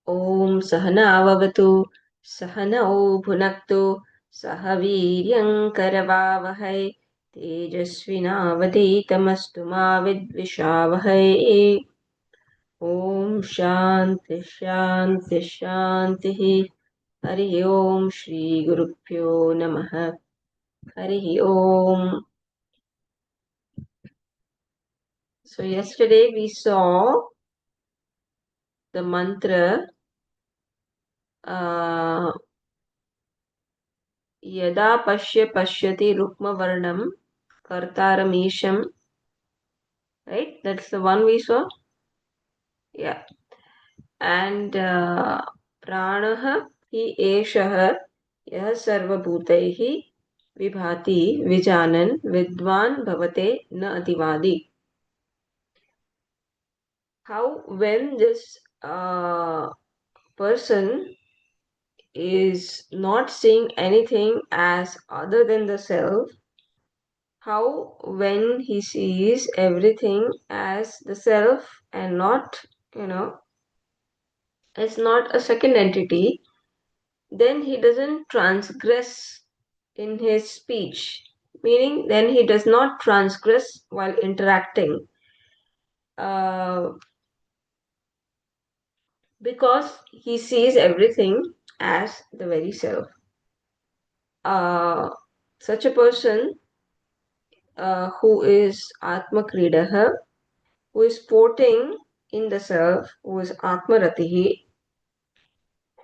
ॐ सहनाववतु सहनौ भुनक्तु सह वीर्यङ्करवावहै तेजस्विनावधीतमस्तु मा विद्विषावहै। ॐ शान्ति शान्ति शान्तिः। हरिः ॐ श्रीगुरुभ्यो नमः। हरिः ॐ. So yesterday we saw the mantra यदा पश्यति रुक्मवर्णं कर्तारमीशं. Right? That's the one we saw. Yeah. And pranah hi eshah yah sarvabhutaiः vibhati vijanan vidwan bhavate na ativadi. How when this person is not seeing anything as other than the self, how when he sees everything as the self and not, it's not a second entity, then he doesn't transgress in his speech, meaning then he does not transgress while interacting, because he sees everything as the very self. Such a person who is Atma Kridaha, who is sporting in the self, who is Atma Ratihi,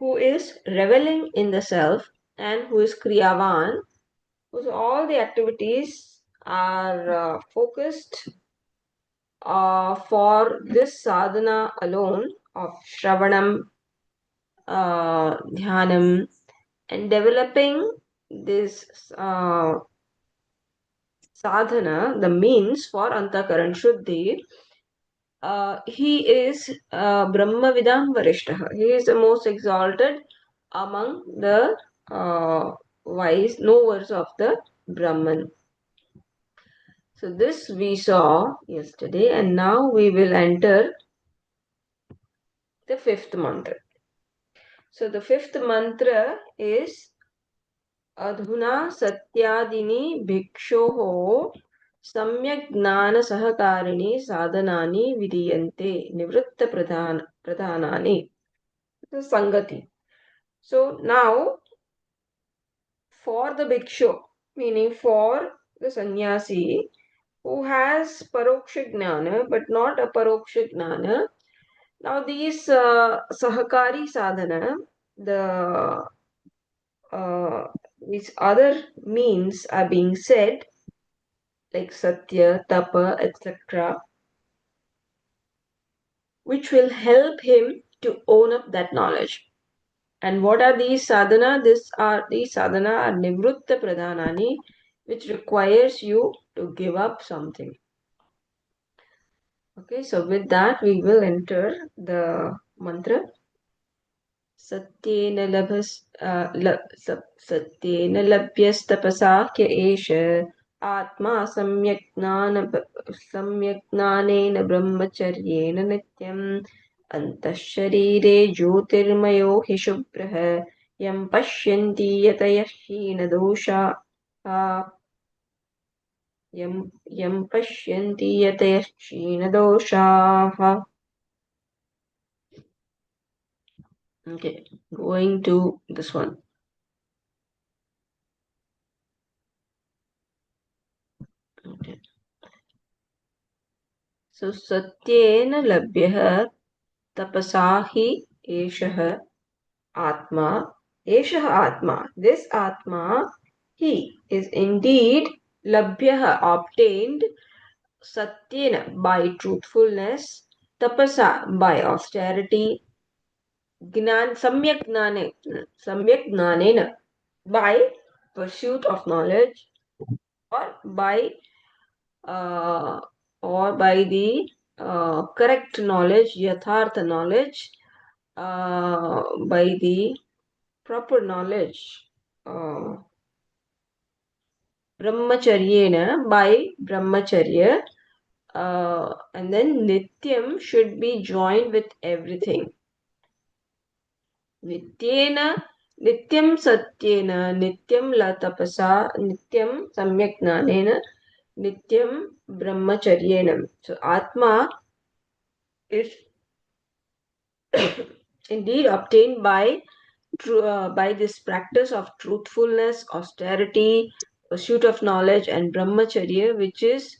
who is reveling in the self, and who is Kriyavan, whose all the activities are focused for this sadhana alone of Shravanam, Dhyanam, and developing this sadhana, the means for Antakaran Shuddhi. He is Brahmavidam Varishtaha. He is the most exalted among the wise knowers of the Brahman. So this we saw yesterday, and now we will enter the fifth mantra. So the fifth mantra is Adhuna Satyadini Bhikshoho Samyak Gnana Sahakarini Sadhanani Vidiyante Nivritta Pradhanani. The Sangati. So now for the Bhikshu, meaning for the sannyasi who has Paroksha Gnana but not Aparoksha Gnana. Now these Sahakari Sadhana, these other means are being said, like Satya, Tapa, etc., which will help him to own up that knowledge. And what are these sadhana? These sadhana are Nivrutta Pradhanani, which requires you to give up something. Okay, so with that we will enter the mantra. Satyena labhyastapasa kya esha atma samyak brahmacharyena nityam antashsharire jyotirmayo hi shubhrah yam pashyanti yatayashina dosha yam pashyanti yatayashina dosha. Okay, going to this one. Okay. So satyena labhyah tapasahi eshah atma. Eshah atma. This atma, he is indeed labhyah, obtained, satyena, by truthfulness, tapasa, by austerity, samyak gnanena, by pursuit of knowledge, or by uh, the correct knowledge, yathartha knowledge, by the proper knowledge, brahmacharyena, by brahmacharya, and then nityam should be joined with everything. नित्येन नित्यं सत्येन नित्यं tapasa nityam samyak jnanena nityam brahmacharyenam. So Atma is indeed obtained by this practice of truthfulness, austerity, pursuit of knowledge, and brahmacharya, which is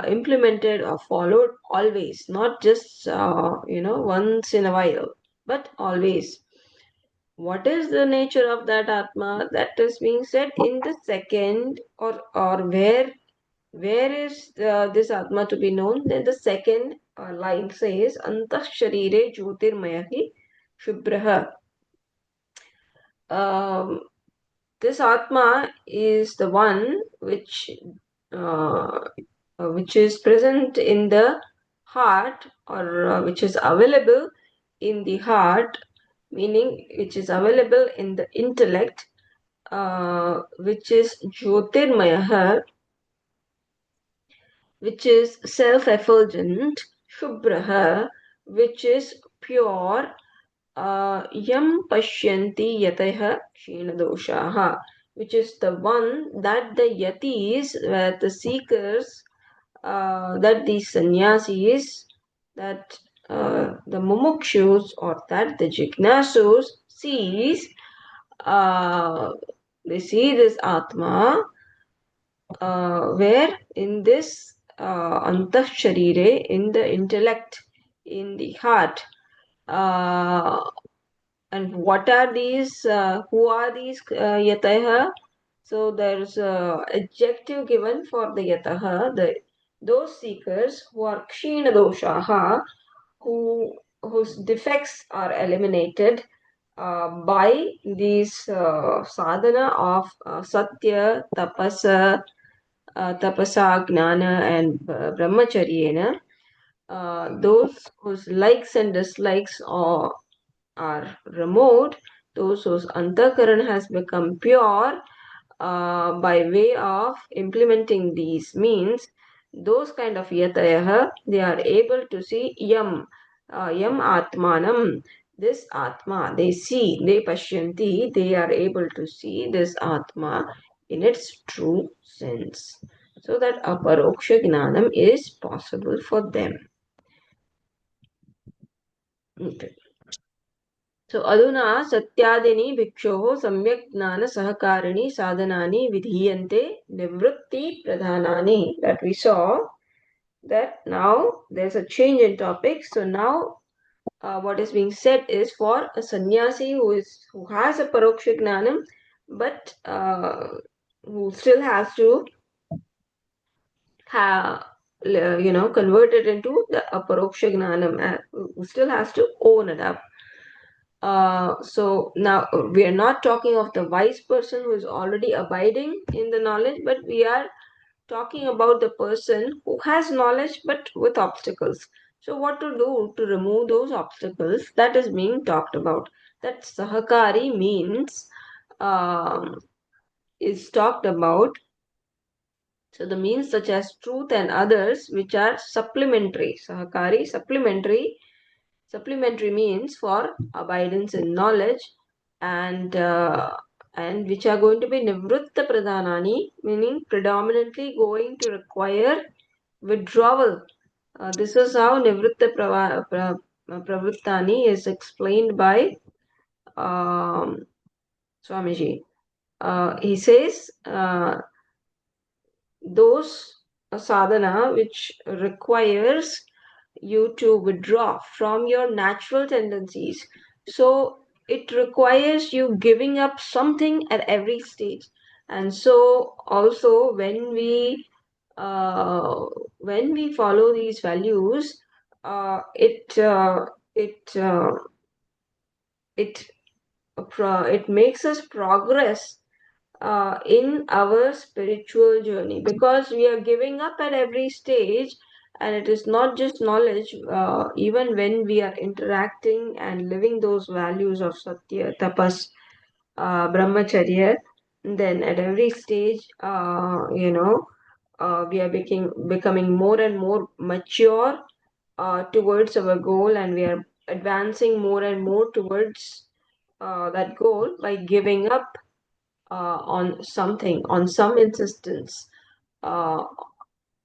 implemented or followed always, not just once in a while, but always. What is the nature of that atma? That is being said in the second, or where is this atma to be known? Then the second line says antah sharire jyotirmayahi shubhraha. um, this atma is the one uh, which is present in the heart, or which is available in the heart, meaning which is available in the intellect, which is jyotirmaya, which is self-effulgent, shubhraha, which is pure, yam pashyanti yatah kshinadoshaha, which is the one that the yatis, the seekers, that the sannyasis, that the mumukshus, or that the jignasus sees, uh, they see this atma, where in this antah sharire, in the intellect, in the heart. And what are these? Who are these yataha? So there's a adjective given for the yataha, those seekers who are kshina doshaha, whose defects are eliminated by these sadhana of satya, tapasa, gnana, and brahmacharyena. Those whose likes and dislikes are removed, those whose antakaran has become pure by way of implementing these means, those kind of yatayaha, they are able to see yam atmanam, this atma, they see, they pashyanti, they are able to see this atma in its true sense, so that aparoksha gnanam is possible for them. Okay. So aduna satyadini bhikshoho samyak gnana sahakarini sadhanani vidhiyante nivritti pradhanani, that we saw that now there's a change in topic. So now what is being said is for a sannyasi who has a paroksha gnanam, but who still has to have convert it into the aparoksha gnanam, who still has to own it up. So now we are not talking of the wise person who is already abiding in the knowledge, but we are talking about the person who has knowledge but with obstacles. So what to do to remove those obstacles, that is being talked about. That sahakari means is talked about. So the means such as truth and others which are supplementary. Sahakari, supplementary. Supplementary means for abidance in knowledge, and which are going to be nivritta pradhanani, meaning predominantly going to require withdrawal. This is how nivritta pravrittani is explained by Swamiji. He says those sadhana which requires you to withdraw from your natural tendencies. So it requires you giving up something at every stage. And so also when we follow these values, it it it it makes us progress in our spiritual journey, because we are giving up at every stage. And it is not just knowledge, even when we are interacting and living those values of satya, tapas, brahmacharya, then at every stage we are becoming more and more mature towards our goal, and we are advancing more and more towards that goal by giving up on something, on some insistence, uh,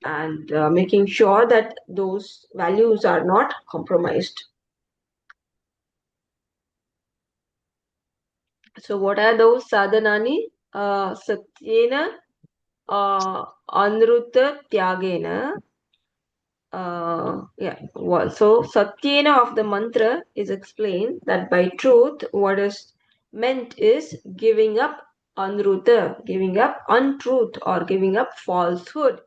and making sure that those values are not compromised. So, what are those sadhanani? Satyena, anruta tyagena. So Satyena of the mantra is explained that by truth, what is meant is giving up anruta, giving up untruth or giving up falsehood.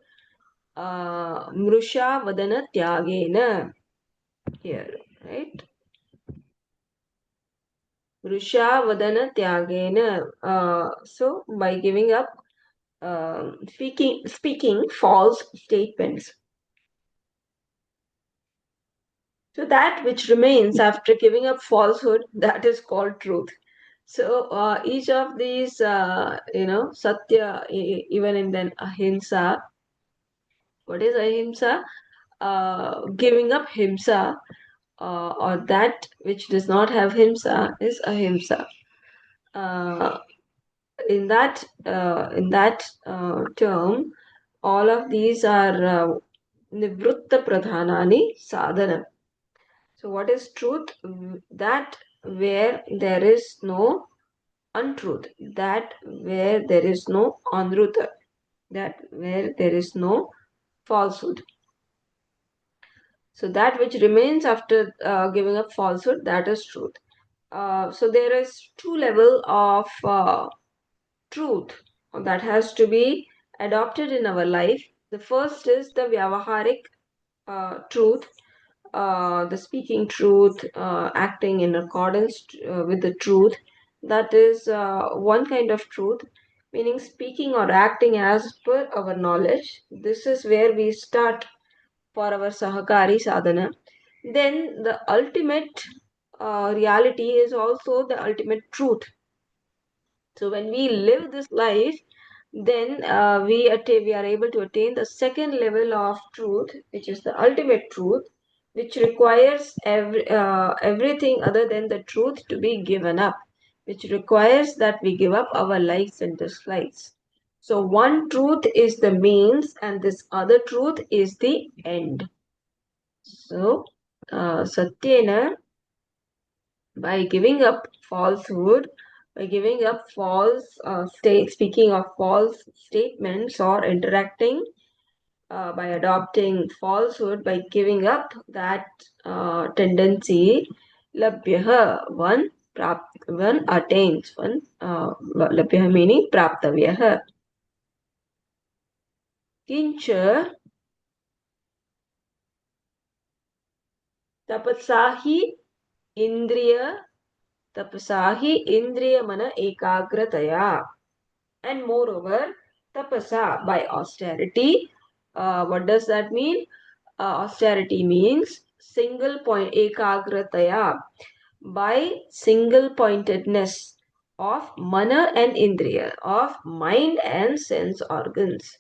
Mrusha vadana tyagena here, right? Mrusha vadana tyagena. So by giving up speaking false statements. So that which remains after giving up falsehood, that is called truth. So each of these, satya, even in then ahimsa. What is ahimsa? Giving up himsa, or that which does not have himsa is ahimsa. Uh, in that term, all of these are nivrutta pradhanani sadhana. So, what is truth? That where there is no untruth, that where there is no anruta, that where there is no falsehood. So, that which remains after giving up falsehood, that is truth. So, there is two level of truth that has to be adopted in our life. The first is the vyavaharik truth, the speaking truth, acting in accordance with the truth. That is one kind of truth, meaning speaking or acting as per our knowledge. This is where we start for our Sahakari sadhana. Then the ultimate reality is also the ultimate truth. So when we live this life, then we are able to attain the second level of truth, which is the ultimate truth, which requires everything other than the truth to be given up, which requires that we give up our likes and dislikes. So one truth is the means, and this other truth is the end. So, Satyena, by giving up falsehood, by giving up speaking of false statements or interacting, by adopting falsehood, by giving up that tendency, labhyah, one attains, labhyah meaning praptavyah. Kincha tapasahi indriya tapasahi indriya mana ekagrataya. And moreover, tapasa by austerity. What does that mean? Austerity means single point, ekagrataya, by single pointedness of mana and indriya, of mind and sense organs.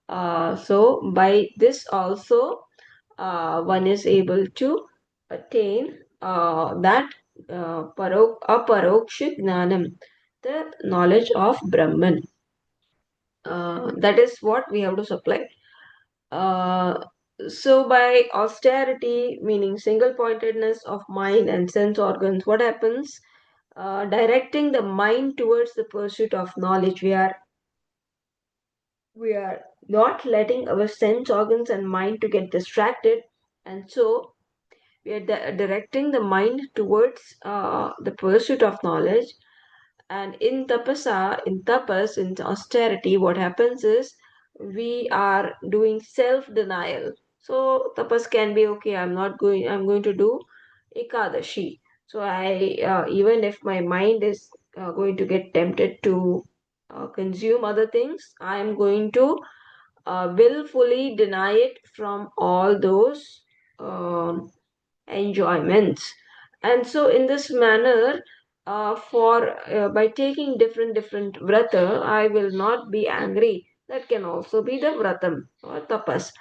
So by this also one is able to attain that aparoksha gnanam, the knowledge of Brahman. That is what we have to supply. Uh, so by austerity, meaning single pointedness of mind and sense organs, what happens? Directing the mind towards the pursuit of knowledge. We are not letting our sense organs and mind to get distracted, and so we are directing the mind towards the pursuit of knowledge. And in tapas, in austerity, what happens is we are doing self-denial. So tapas can be okay. I'm going to do ekadashi. So even if my mind is going to get tempted to consume other things, I am going to willfully deny it from all those enjoyments. And so in this manner, for by taking different vrata, I will not be angry. That can also be the vratam or tapas.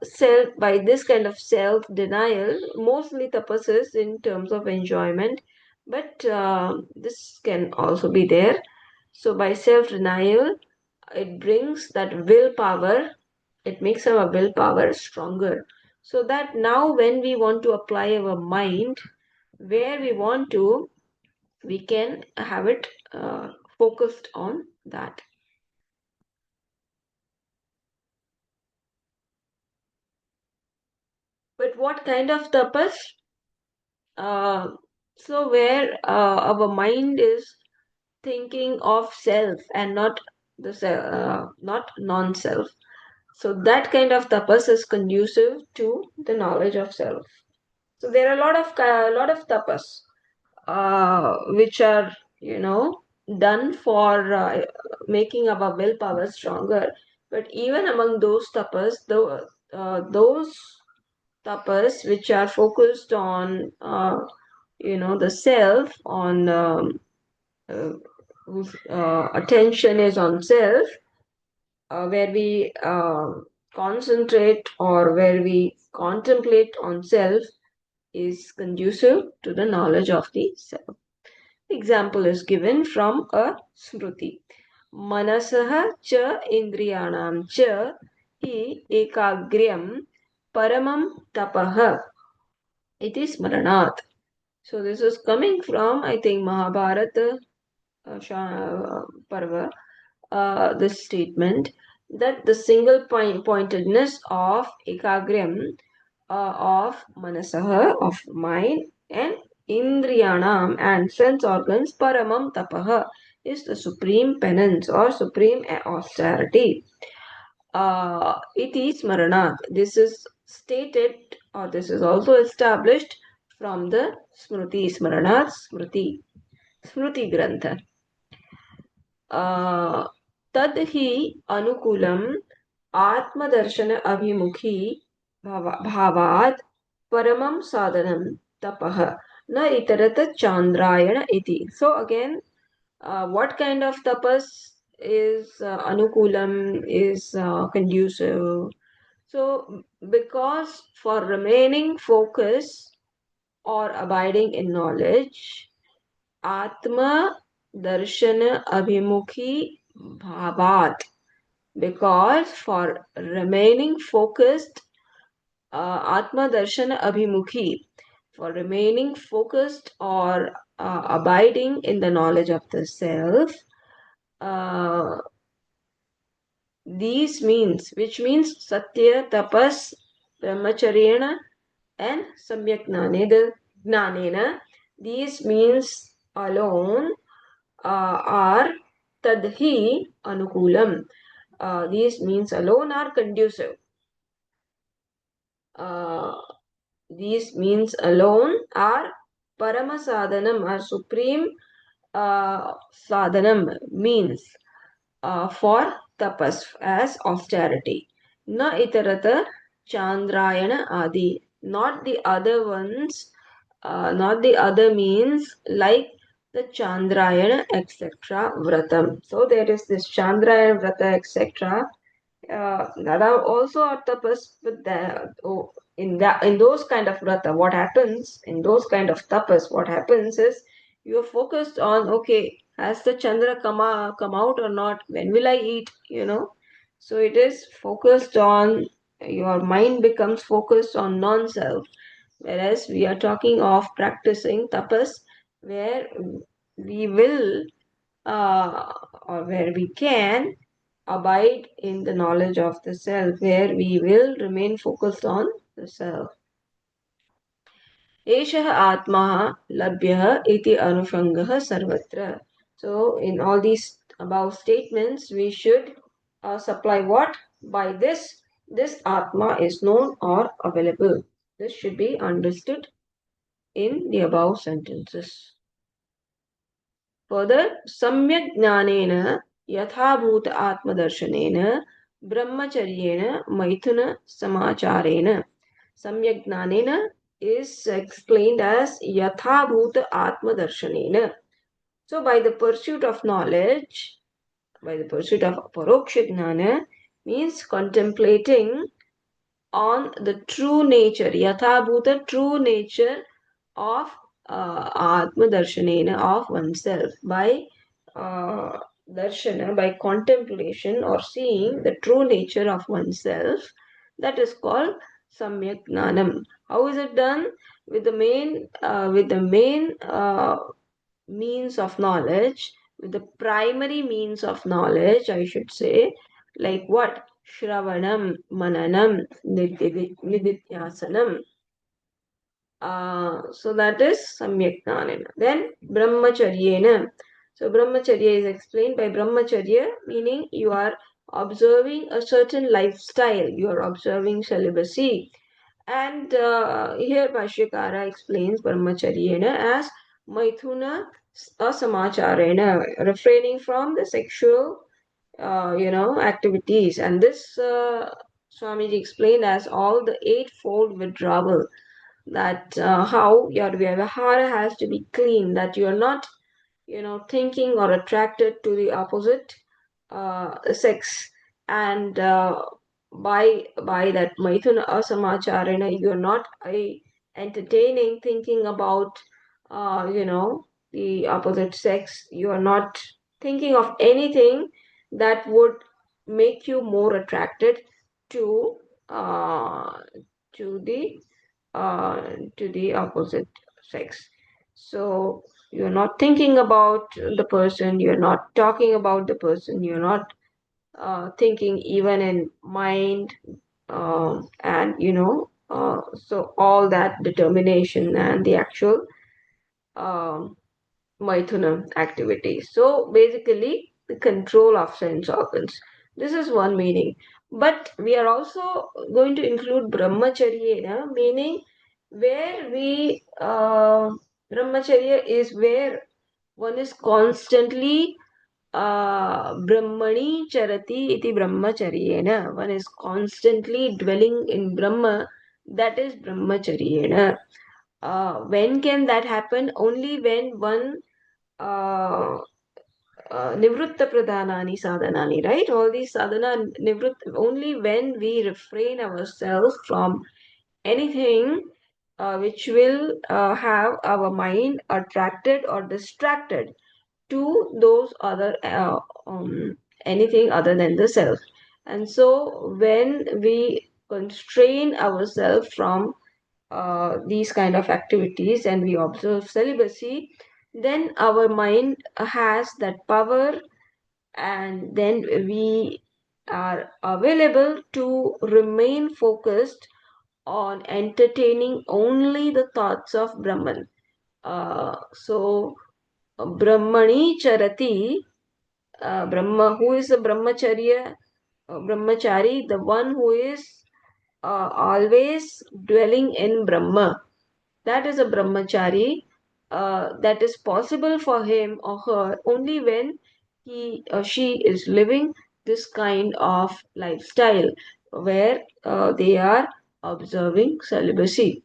Self By this kind of self denial, mostly tapas is in terms of enjoyment, But this can also be there. So by self-denial, it brings that willpower, it makes our willpower stronger. So that now when we want to apply our mind where we want to, we can have it focused on that. But what kind of tapas? Uh, so where our mind is thinking of self and not not non-self. So that kind of tapas is conducive to the knowledge of self. So there are a lot of tapas which are done for making our willpower stronger. But even among those tapas, those tapas which are focused on the self, on whose attention is on self, where we concentrate or where we contemplate on self, is conducive to the knowledge of the self. Example is given from a smruti. Manasah cha indriyanam cha hi ekagriyam paramam tapah iti smaranat. So this is coming from, I think, Mahabharata Parva, this statement that the single pointedness of ekagram, of manasaha, of mind, and indriyanam, and sense organs, paramam tapaha, is the supreme penance or supreme austerity. It is smaranat. This is stated, or this is also established from the smruti. Smaranat smruti grantha. तद ही अनुकूलम आत्मदर्शन अभिमुखी भावात परमम साधनम तपः न इतरत चांद्रायण इति. So again, what kind of tapas is anukulam, is conducive? So because for remaining focus or abiding in knowledge, Atma Darshana Abhimukhi Bhavat, because for remaining focused, Atma Darshana Abhimukhi, for remaining focused or abiding in the knowledge of the self, uh, which means Satya, Tapas, Brahmacharyana, and Samyak Gnanena, these means alone are tadhi anukulam. These means alone are conducive. Uh, these means alone are paramasadhanam, are supreme sadhanam, means for tapas as austerity. Na itarata chandrayana adi, not the other ones, not the other means like the chandrayana etc. vratam. So there is this chandrayana vrata etc. That are also are tapas, but in those kind of vrata, what happens in those kind of tapas? What happens is you are focused on, okay, has the Chandra come out or not? When will I eat? So it is focused on, your mind becomes focused on non-self. Whereas we are talking of practicing tapas, where we will, or where we can abide in the knowledge of the self, where we will remain focused on the self. एषः आत्मा लभ्यः इति अनुषङ्गः सर्वत्र. So in all these above statements, we should supply what? By this Atma is known or available. This should be understood in the above sentences. Further, सम्यक् ज्ञानेन यथाभूत आत्मदर्शनेन ब्रह्मचर्येण मैथुन समाचारेण. Samyak Gnanena is explained as Yathabhuta Atmadarshanena. So by the pursuit of knowledge, by the pursuit of Paroksha Gnana, means contemplating on the true nature, Yathabhuta, true nature of Atma Darshanena of oneself. By darshana, by contemplation or seeing the true nature of oneself, that is called Samyak Gnanam. How is it done? With the main means of knowledge, with the primary means of knowledge, I should say, like what? Shravanam, Mananam, Nididhyasanam. So that is Samyak Jnanena. Then Brahmacharyena. So Brahmacharya is explained by Brahmacharya, meaning you are observing a certain lifestyle, you are observing celibacy. And here Bhashyakara explains Brahmacharyena as Maithuna Asamacharena, refraining from the sexual activities. And this Swamiji explained as all the eightfold withdrawal, that how your vyavahara has to be clean, that you are not thinking or attracted to the opposite sex. And by that maithuna asamacharana, you're not entertaining, thinking about the opposite sex. You are not thinking of anything that would make you more attracted to uh, to the to the opposite sex. So you're not thinking about the person, you're not talking about the person, you're not thinking even in mind, and so all that determination and the actual um, Maithuna activity. So basically, the control of sense organs. This is one meaning. But we are also going to include Brahmacharya, meaning where Brahmacharya is where one is constantly Brahmani charati iti Brahmacharyena. One is constantly dwelling in Brahma. That is Brahmacharyena. When can that happen? Only when one uh, nivritta pradhanani sadhanani, right? All these sadhana nivritta, only when we refrain ourselves from anything which will have our mind attracted or distracted to those other anything other than the self. And so when we constrain ourselves from these kind of activities and we observe celibacy, then our mind has that power, and then we are available to remain focused on entertaining only the thoughts of Brahman. So Brahmani Charati, Brahma, who is a Brahmacharya, Brahmachari, the one who is always dwelling in Brahma. That is a Brahmachari. That is possible for him or her only when he or she is living this kind of lifestyle where they are observing celibacy.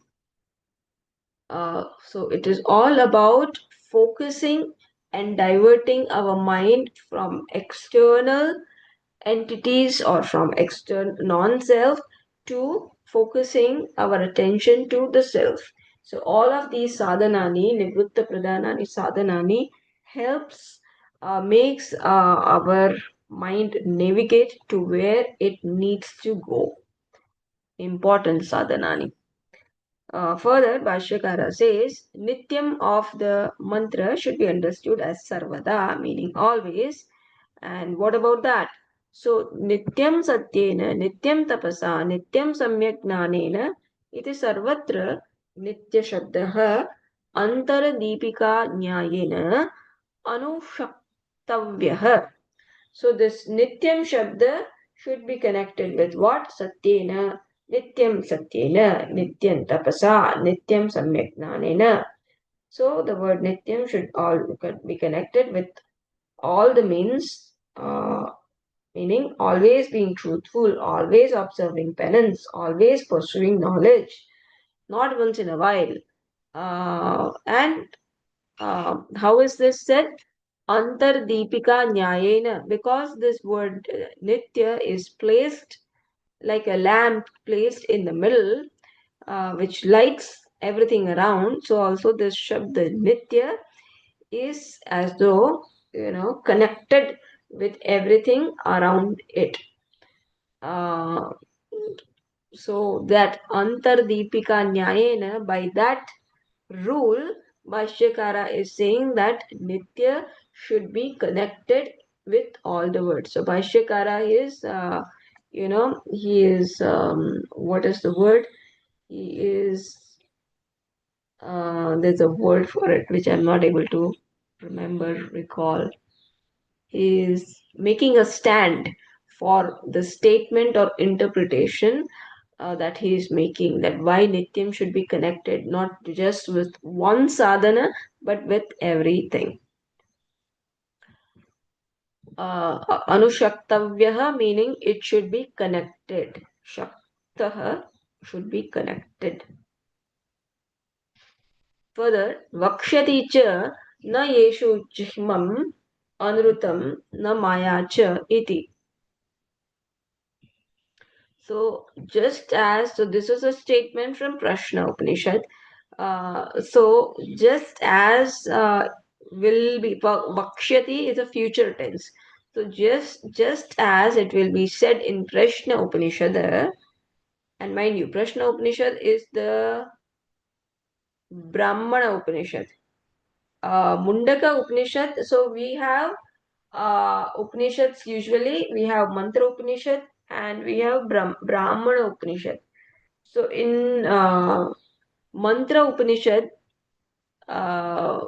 So it is all about focusing and diverting our mind from external entities or from external non-self to focusing our attention to the self. So all of these sadhanani, nivritta pradhanani sadhanani helps, makes our mind navigate to where it needs to go. Important sadhanani. Further, Bhashyakara says, Nityam of the mantra should be understood as Sarvada, meaning always. And what about that? So, Nityam Satyena, Nityam Tapasa, Nityam Samyak Gnanena, iti Sarvatra Nitya Shabdaha Antara Deepika Nyayena Anushaktavyah. So this Nityam Shabda should be connected with what? Satyena, Nityam Satyena, Nityam Tapasa, Nityam Samyak Gnanena. So the word Nityam should all be connected with all the means, meaning always being truthful, always observing penance, always pursuing knowledge, not once in a while. And how is this said? Antar Deepika Nyayena, because this word Nitya is placed like a lamp placed in the middle, which lights everything around. So also this Shabd Nitya is as though, connected with everything around it. Uh, so that Antardipika Nyayena, by that rule, Bhashyakara is saying that Nitya should be connected with all the words. So Bhashyakara is, he is, what is the word? He is, there's a word for it which I'm not able to recall. He is making a stand for the statement or interpretation that he is making, that why Nityam should be connected not just with one sadhana but with everything. Anushaktavyaha meaning it should be connected. Shaktaha should be connected. Further, vakshyati cha na yeshu jihmam anrutam na maya cha iti. So, so this is a statement from Prashna Upanishad. So, just as will be, Vakshyati is a future tense. So, just as it will be said in Prashna Upanishad, and mind you, Prashna Upanishad is the Brahmana Upanishad. Mundaka Upanishad, so we have Upanishads usually, we have Mantra Upanishad and we have Brahmana Upanishad. So in Mantra Upanishad, uh,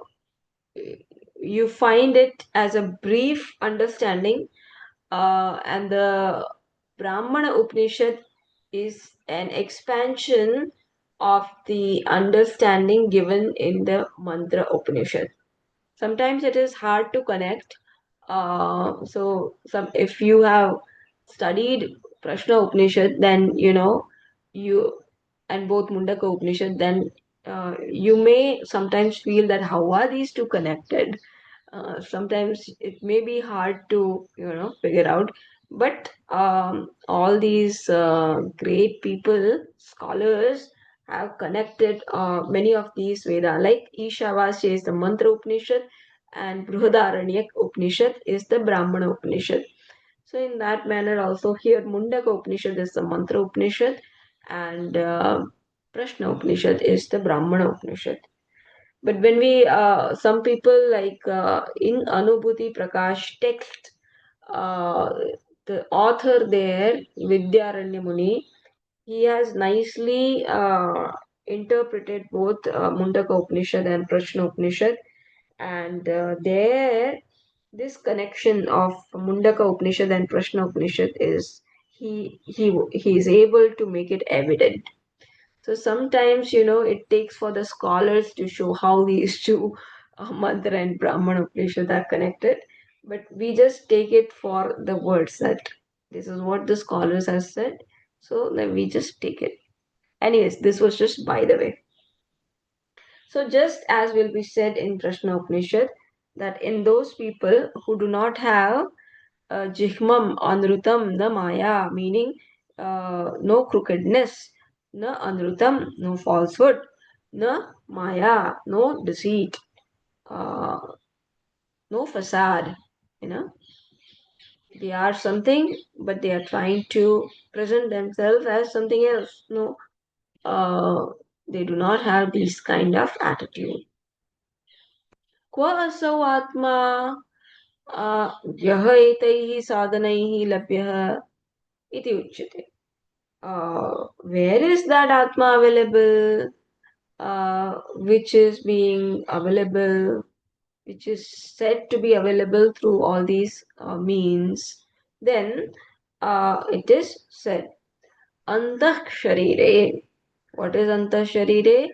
you find it as a brief understanding, and the Brahmana Upanishad is an expansion of the understanding given in the Mantra Upanishad. Sometimes it is hard to connect. If you have studied Prashna Upanishad, then you and both Mundaka Upanishad, then you may sometimes feel that how are these two connected? Sometimes it may be hard to figure out, but all these great people, scholars, have connected many of these Veda, like Ishavasya is the Mantra Upanishad and Brihadaranyaka Upanishad is the Brahmana Upanishad. So in that manner also here Mundaka Upanishad is the Mantra Upanishad and Prashna Upanishad is the Brahmana Upanishad. But when some people like in Anubhuti Prakash text, uh, the author there, Vidyaranya Muni, he has nicely interpreted both Mundaka Upanishad and Prashna Upanishad. And there, this connection of Mundaka Upanishad and Prashna Upanishad is he is able to make it evident. So sometimes, it takes for the scholars to show how these two, Mantra and Brahmana Upanishad, are connected. But we just take it for the words that this is what the scholars have said. So then we just take it. Anyways, this was just by the way. So just as will be said in Prashna Upanishad, that in those people who do not have jihmam anrutam na maya, meaning no crookedness, na anrutam, no falsehood, na maya, no deceit, uh, no facade, you know. They are something, but they are trying to present themselves as something else. No, they do not have this kind of attitude. Kwa asau atma यः एतैः साधनैः लभ्यः इति उच्यते. Where is that Atma available, which is being available, which is said to be available through all these means? Then it is said, Antah Sharire. What is Antah Sharire?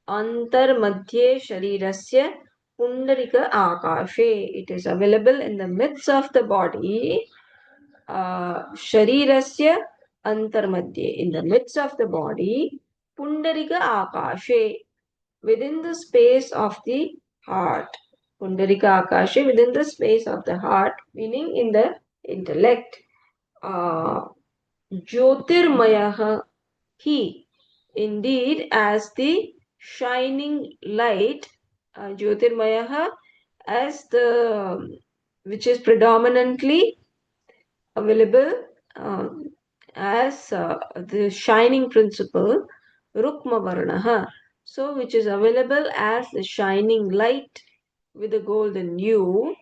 Antar Madhye Sharirasya Pundarika Akashe. It is available in the midst of the body. Sharirasya antarmadhye, in the midst of the body, pundarika akashe, within the space of the heart. Pundarika akashe, within the space of the heart, meaning in the intellect. Jyotirmayaha, he, indeed, as the shining light, Jyotirmayaha, as which is predominantly available uh, as the shining principle, Rukma Varnaha. So, which is available as the shining light with the golden hue,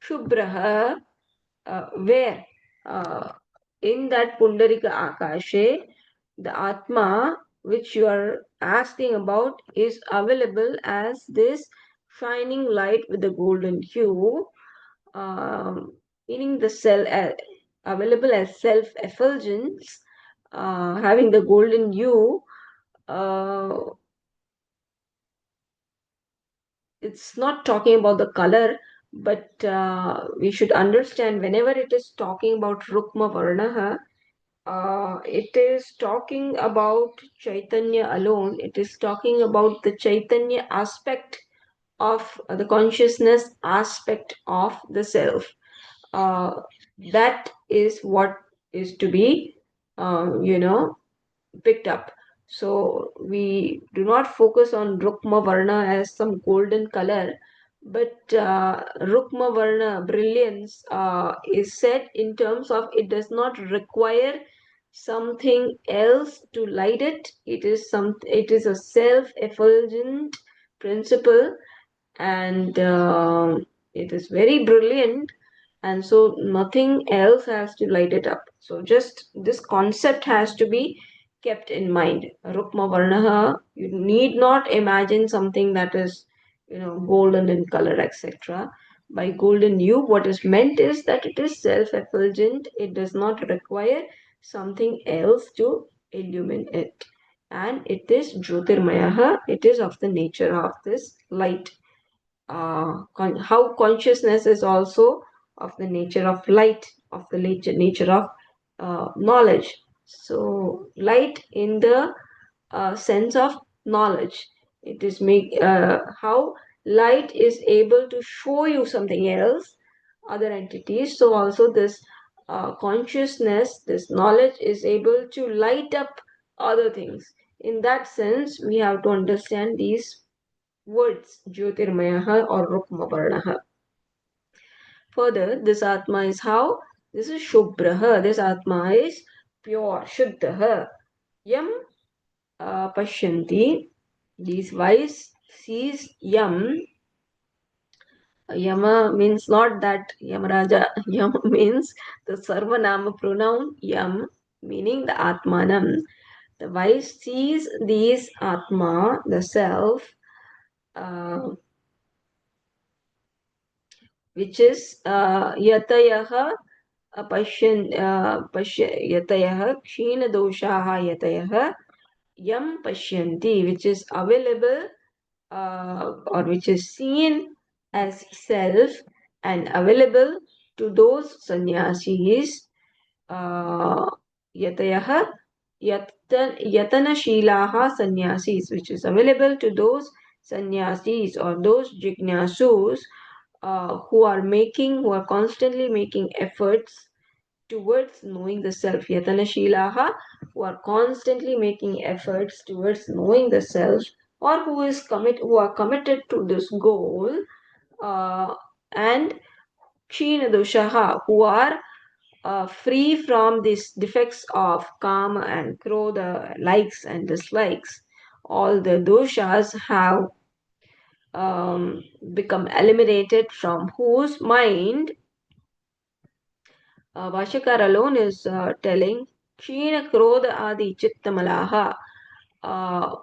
Shubhraha, where in that Pundarika Akashe, the Atma which you are asking about is available as this shining light with the golden hue, meaning the cell available as self-effulgence, having the golden hue. It's not talking about the color, but we should understand whenever it is talking about Rukma Varnaha, it is talking about Chaitanya alone. It is talking about the Chaitanya aspect of the consciousness aspect of the self. Uh, that is what is to be, picked up. So we do not focus on Rukma Varna as some golden color, but Rukma Varna brilliance is said in terms of it does not require something else to light it. It is a self-effulgent principle, and it is very brilliant, and so nothing else has to light it up. So just this concept has to be kept in mind. Rukma Varnaha, you need not imagine something that is, golden in color, etc. By golden hue, what is meant is that it is self-effulgent. It does not require something else to illumine it. And it is Jyotirmayaha. It is of the nature of this light. How consciousness is also of the nature of light, of the nature of knowledge. So light in the sense of knowledge. It is how light is able to show you something else, other entities. So also this consciousness, this knowledge is able to light up other things. In that sense, we have to understand these words, Jyotirmayaha or Rukmavarnaha. Further, this Atma is how? This is Shubhraha. This Atma is pure, Shuddhaha. Yam Pashyanti. These wise sees Yam. Yama means not that Yamaraja. Yam means the Sarvanama pronoun Yam, meaning the Atmanam. The wise sees these Atma, the self, uh, which is Yatayaha Yatayaha Kshinadoshaha Yatayaha Yam Pashyanti, which is available or which is seen as self and available to those sannyasis, Yatayaha Yatanashilaha sannyasis, which is available to those sannyasis or those jignasus who are constantly making efforts towards knowing the self. Yatanashilaha, who are constantly making efforts towards knowing the self, or who are committed to this goal, and Kshinadoshaha, who are free from these defects of kama and krodha, likes and dislikes. All the doshas have become eliminated from whose mind Bhashyakar alone is telling Kshina Krodha Adi Chittamalaha, uh,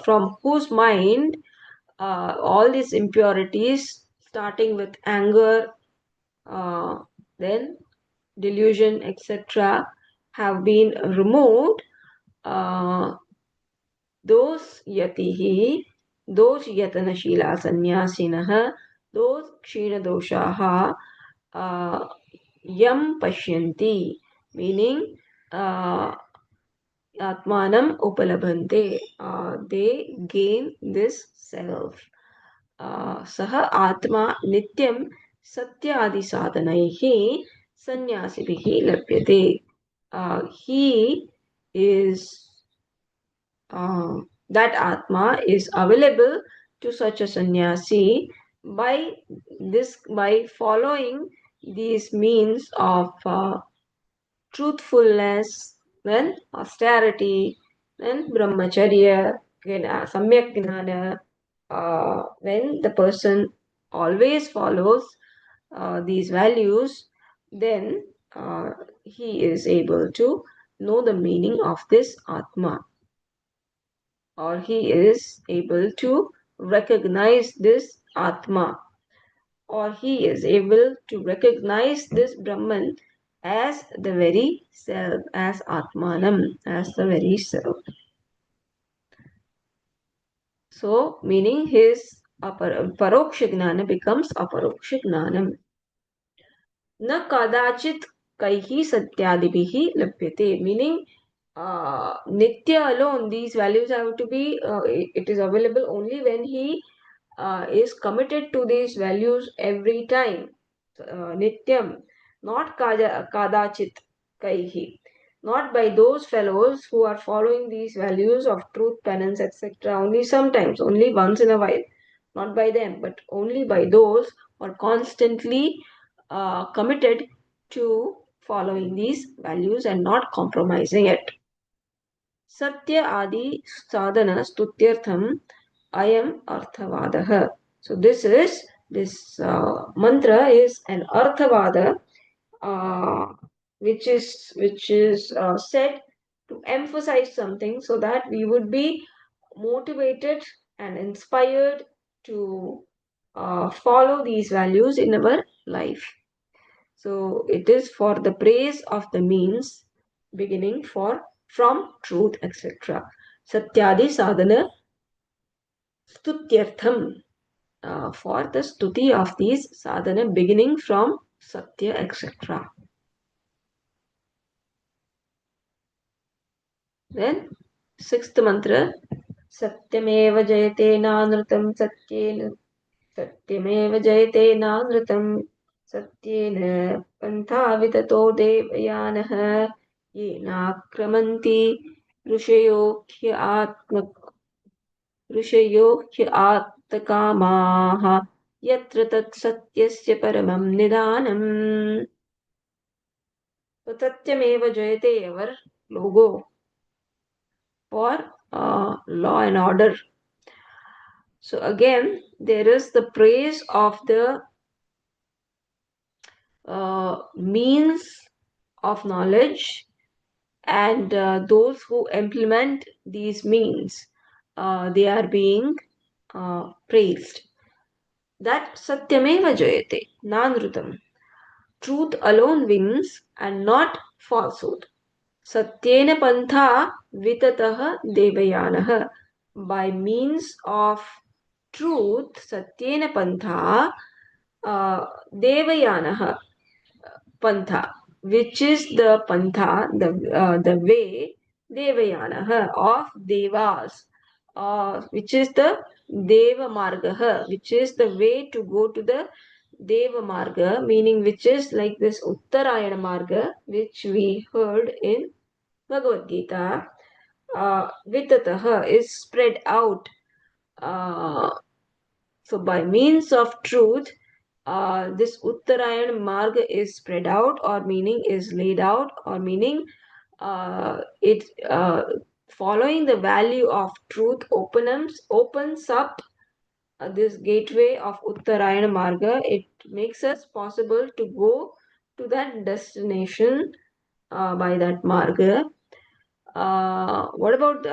from whose mind all these impurities, starting with anger, uh, then delusion, etc., have been removed. Uh, those yatihi, those yatanashila sannyasinah, those kshina doshaha, yam pashyanti, meaning atmanam upalabhante, they gain this self. Saha atma nityam satyadi sadhanaihi sannyasibihi labhyate. He is that Atma is available to such a sannyasi by following these means of truthfulness, then austerity, then brahmacharya, samyak gnana. When the person always follows these values, then he is able to know the meaning of this Atma, or he is able to recognize this Atma, or he is able to recognize this Brahman as the very self, as Atmanam, as the very self. So, meaning his paroksha gnana becomes aparoksha gnanam. न कदाचित कैहि satyadibihi lapyate, meaning nitya alone, these values have to be, it is available only when he is committed to these values every time. Nityam, not kadachit kaihi, not by those fellows who are following these values of truth, penance, etc. Only sometimes, only once in a while. Not by them, but only by those who are constantly committed to following these values and not compromising it. Satya adi sadhana stutyartham ayam arthavadaha. So this mantra is an arthavada, uh, which is said to emphasize something so that we would be motivated and inspired to follow these values in our life. So it is for the praise of the means, beginning from truth, etc. Satyadi sadhana stutyartham, for the stuti of these sadhana beginning from satya, etc. Then sixth mantra, satyameva jayate nanrutam satyena, satyameva jayate nanrutam satyena pantha vitato devayanah yenakramanti ऋषयो ह्य आत्तकामाः यत्र तत् सत्यस्य परमं निदानम्. So Satyameva Jayate, our logo for law and order. So again, there is the praise of the means of knowledge and those who implement these means, they are being praised. That Satyameva Jayate, Nanrutam. Truth alone wins and not falsehood. Satyena pantha vitatah devayanah. By means of truth, Satyena pantha devayanah pantha, which is the pantha, the way, devayanah, of devas, which is the deva marga, which is the way to go to the deva marga, meaning which is like this Uttarayana marga, which we heard in Bhagavad Gita. Vitatah is spread out. So by means of truth, this Uttarayan marga is spread out, or meaning is laid out, or meaning it following the value of truth opens up this gateway of Uttarayana marga. It makes us possible to go to that destination by that marga. What about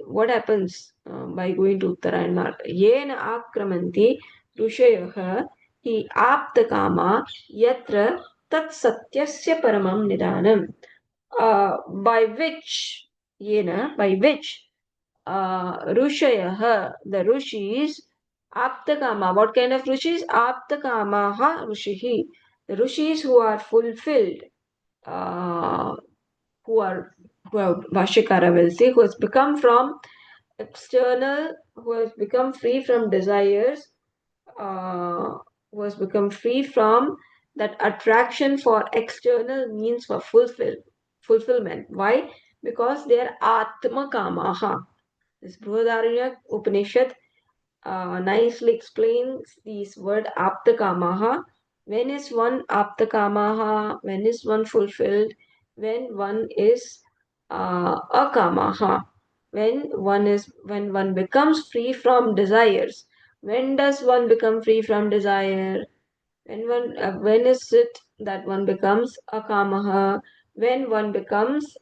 what happens by going to Uttarayan marga? Yena akramanti rushayah hi apta kama yatra tat satyasya paramam nidanam. By which rushayah, the rishis, aptakama. What kind of rishis? Aptakamaha rishihi. The rishis who are fulfilled, uh, who have Bhashyakara will say, who has become from external, who has become free from desires, uh, who has become free from that attraction for external means for fulfillment. Why? because they are Atma Kamaha. This Brihadaranya Upanishad nicely explains this word Aptakamaha. When is one Aptakamaha? When is one fulfilled? When one is Akamaha. When one becomes free from desires. When does one become free from desire? When is it that one becomes Akamaha? When one becomes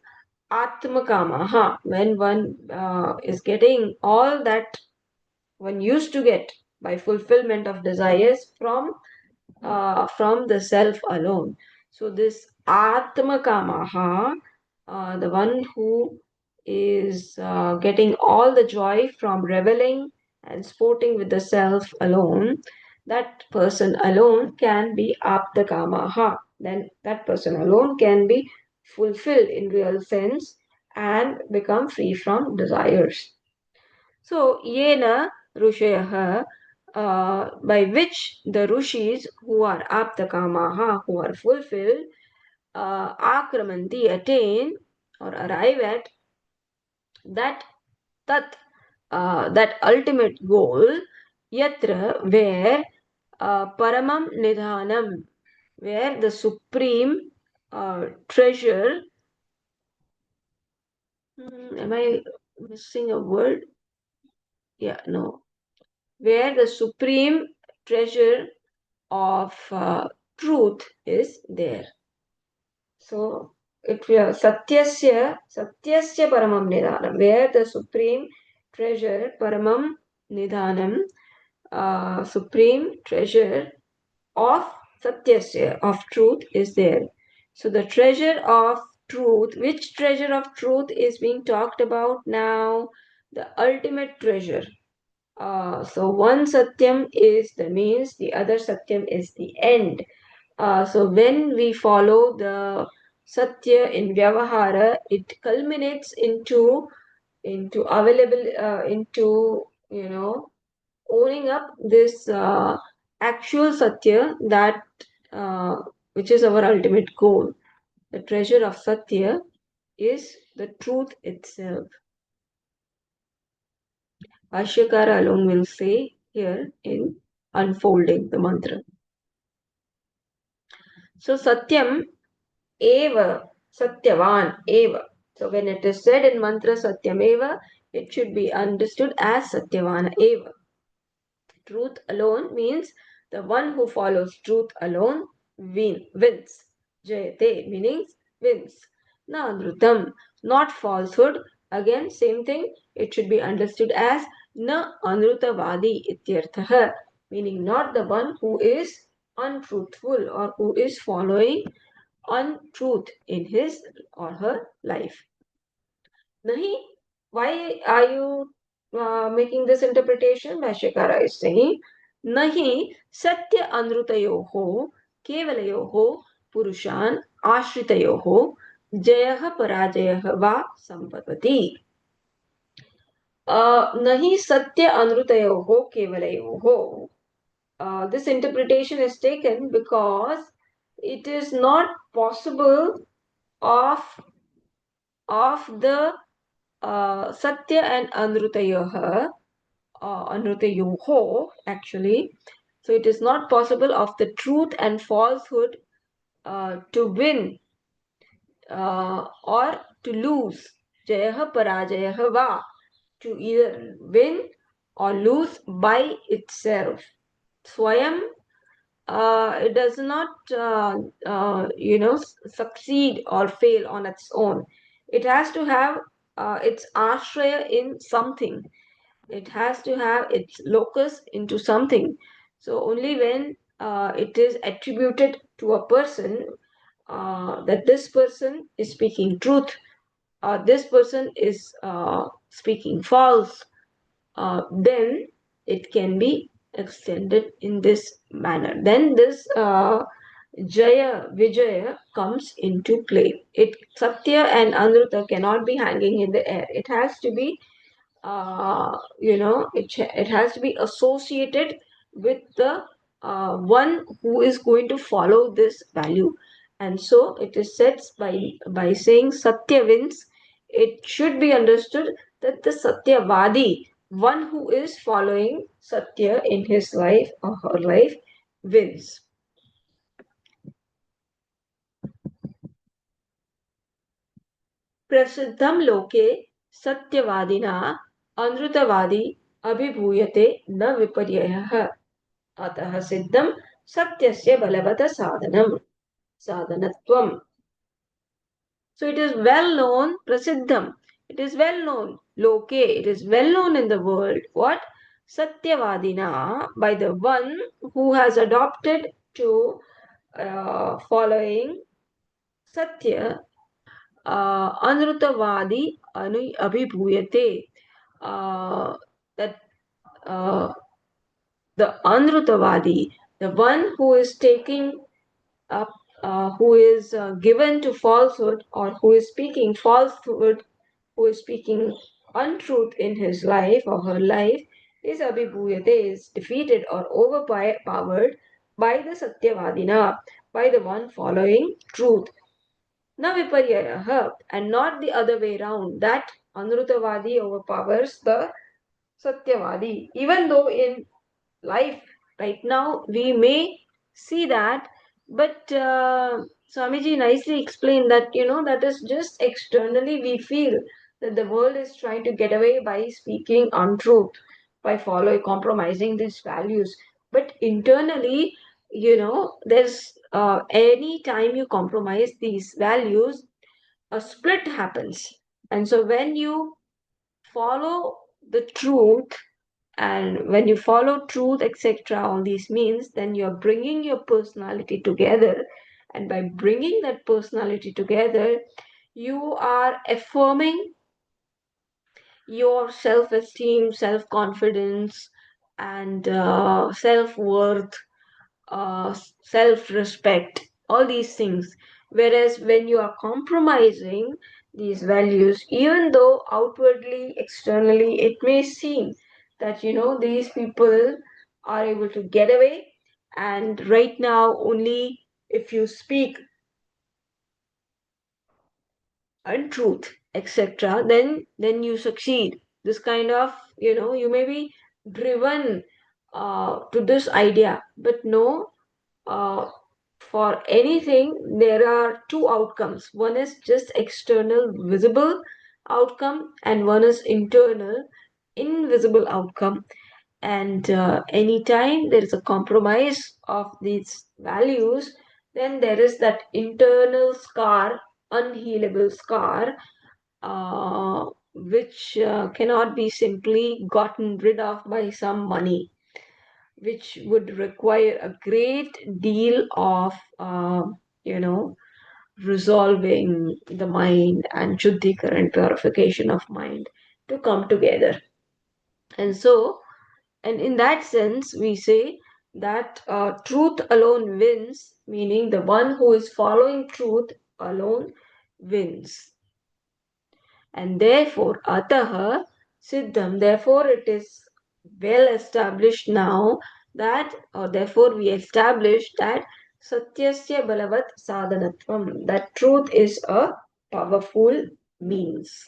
Atmakamaha. When one is getting all that one used to get by fulfillment of desires from the self alone. So this Atma Kamaha, the one who is getting all the joy from reveling and sporting with the self alone, that person alone can be Apta Kamaha. Then that person alone can be fulfilled in real sense and become free from desires. So, yena rushayah, by which the rushis who are aptakamaha, who are fulfilled, akramanti, attain or arrive at that tat, that ultimate goal, yatra, where paramam nidhanam, where the supreme treasure. Am I missing a word? Yeah, no. Where the supreme treasure of truth is there. So it will satyasya paramam nidhanam, where the supreme treasure paramam nidhanam, supreme treasure of satyasya, of truth is there. So the treasure of truth, which treasure of truth is being talked about now? The ultimate treasure. So one satyam is the means, the other satyam is the end. So when we follow the satya in vyavahara, it culminates into available into owning up this actual satya that which is our ultimate goal. The treasure of satya is the truth itself. Bhashyakara alone will say here in unfolding the mantra. So Satyam eva, Satyavan eva. So when it is said in mantra Satyam eva, it should be understood as Satyavana eva. Truth alone means the one who follows truth alone wins. Jayate meaning wins. Na anrutam, not falsehood. Again, same thing. It should be understood as na anrutavadi ityartha, meaning not the one who is untruthful or who is following untruth in his or her life. Nahi, why are you making this interpretation? Bhashyakara is saying, Nahi satya anrutayoho kevalayoho purushan ashritayoho jayah parajayah va sampavati. Nahi satya anrutayoho kevalayoho. This interpretation is taken because it is not possible of the Satya and Anrutayoho actually. So it is not possible of the truth and falsehood to win or to lose. Jayaha Parajayaha Va. To either win or lose by itself. Swayam, it does not, succeed or fail on its own. It has to have its ashraya in something. It has to have its locus into something. So only when it is attributed to a person that this person is speaking truth, or this person is speaking false, then it can be extended in this manner. Then this Jaya Vijaya comes into play. Satya and Anruta cannot be hanging in the air. It has to be it has to be associated with the one who is going to follow this value. And so it is said by saying Satya wins it should be understood that the Satyavadi, one who is following Satya in his life or her life, wins. प्रसिद्धं लोके सत्यवादिना अनृतवादी अभिभूयते न विपर्ययः अतः सिद्धं सत्यस्य बलवत् साधनत्वम्. So it is well known, prasiddham. It is well known, loke. It is well known in the world. What? Satyavadina, by the one who has adopted to following Satya, Anrutavadi anu abhibhuyate. That the Anrutavadi, the one who is taking up, who is given to falsehood, or who is speaking falsehood, who is speaking untruth in his life or her life, is abhibhuyate, is defeated or overpowered by the Satyavadina, by the one following truth. Na viparyayaha, and not the other way round, that Anrutavadi overpowers the Satyavadi. Even though in life right now we may see that, but Swamiji nicely explained that, that is just externally we feel that the world is trying to get away by speaking untruth, by following, compromising these values. But internally, there's any time you compromise these values, a split happens. And so when you follow the truth, and when you follow truth, etc., all these means, then you're bringing your personality together. And by bringing that personality together, you are affirming your self esteem, self confidence, and self worth, self respect, all these things. Whereas when you are compromising these values, even though outwardly, externally, it may seem that these people are able to get away, and right now, only if you speak untruth, etc., then you succeed. This kind of, you may be driven to this idea, but no, uh, for anything, there are two outcomes. One is just external, visible outcome, and one is internal, invisible outcome. And anytime there is a compromise of these values, then there is that internal scar, unhealable scar, which cannot be simply gotten rid of by some money, which would require a great deal of, you know, resolving the mind and Shuddhikara, purification of mind to come together. And so, and in that sense, we say that truth alone wins, meaning the one who is following truth alone wins. And therefore, ataha siddham, therefore it is well established now that, or therefore we establish that satyasya balavat sadhanatvam, that truth is a powerful means.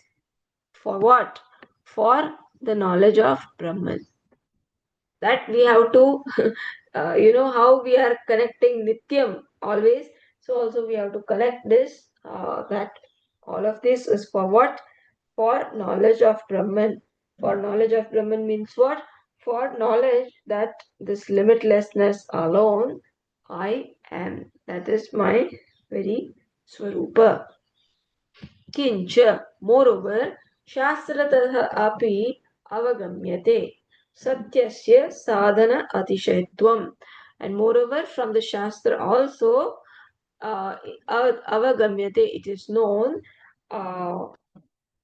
For what? For the knowledge of Brahman. That we have to, how we are connecting Nityam always. So also we have to connect this, that all of this is for what? For knowledge of Brahman. For knowledge of Brahman means what? For knowledge that this limitlessness alone I am. That is my very Swarupa. किंच moreover शास्त्रतः अपि अवगम्यते satyasya sadhana atishayatvam, and moreover from the shastra also avagamyate, it is known, uh,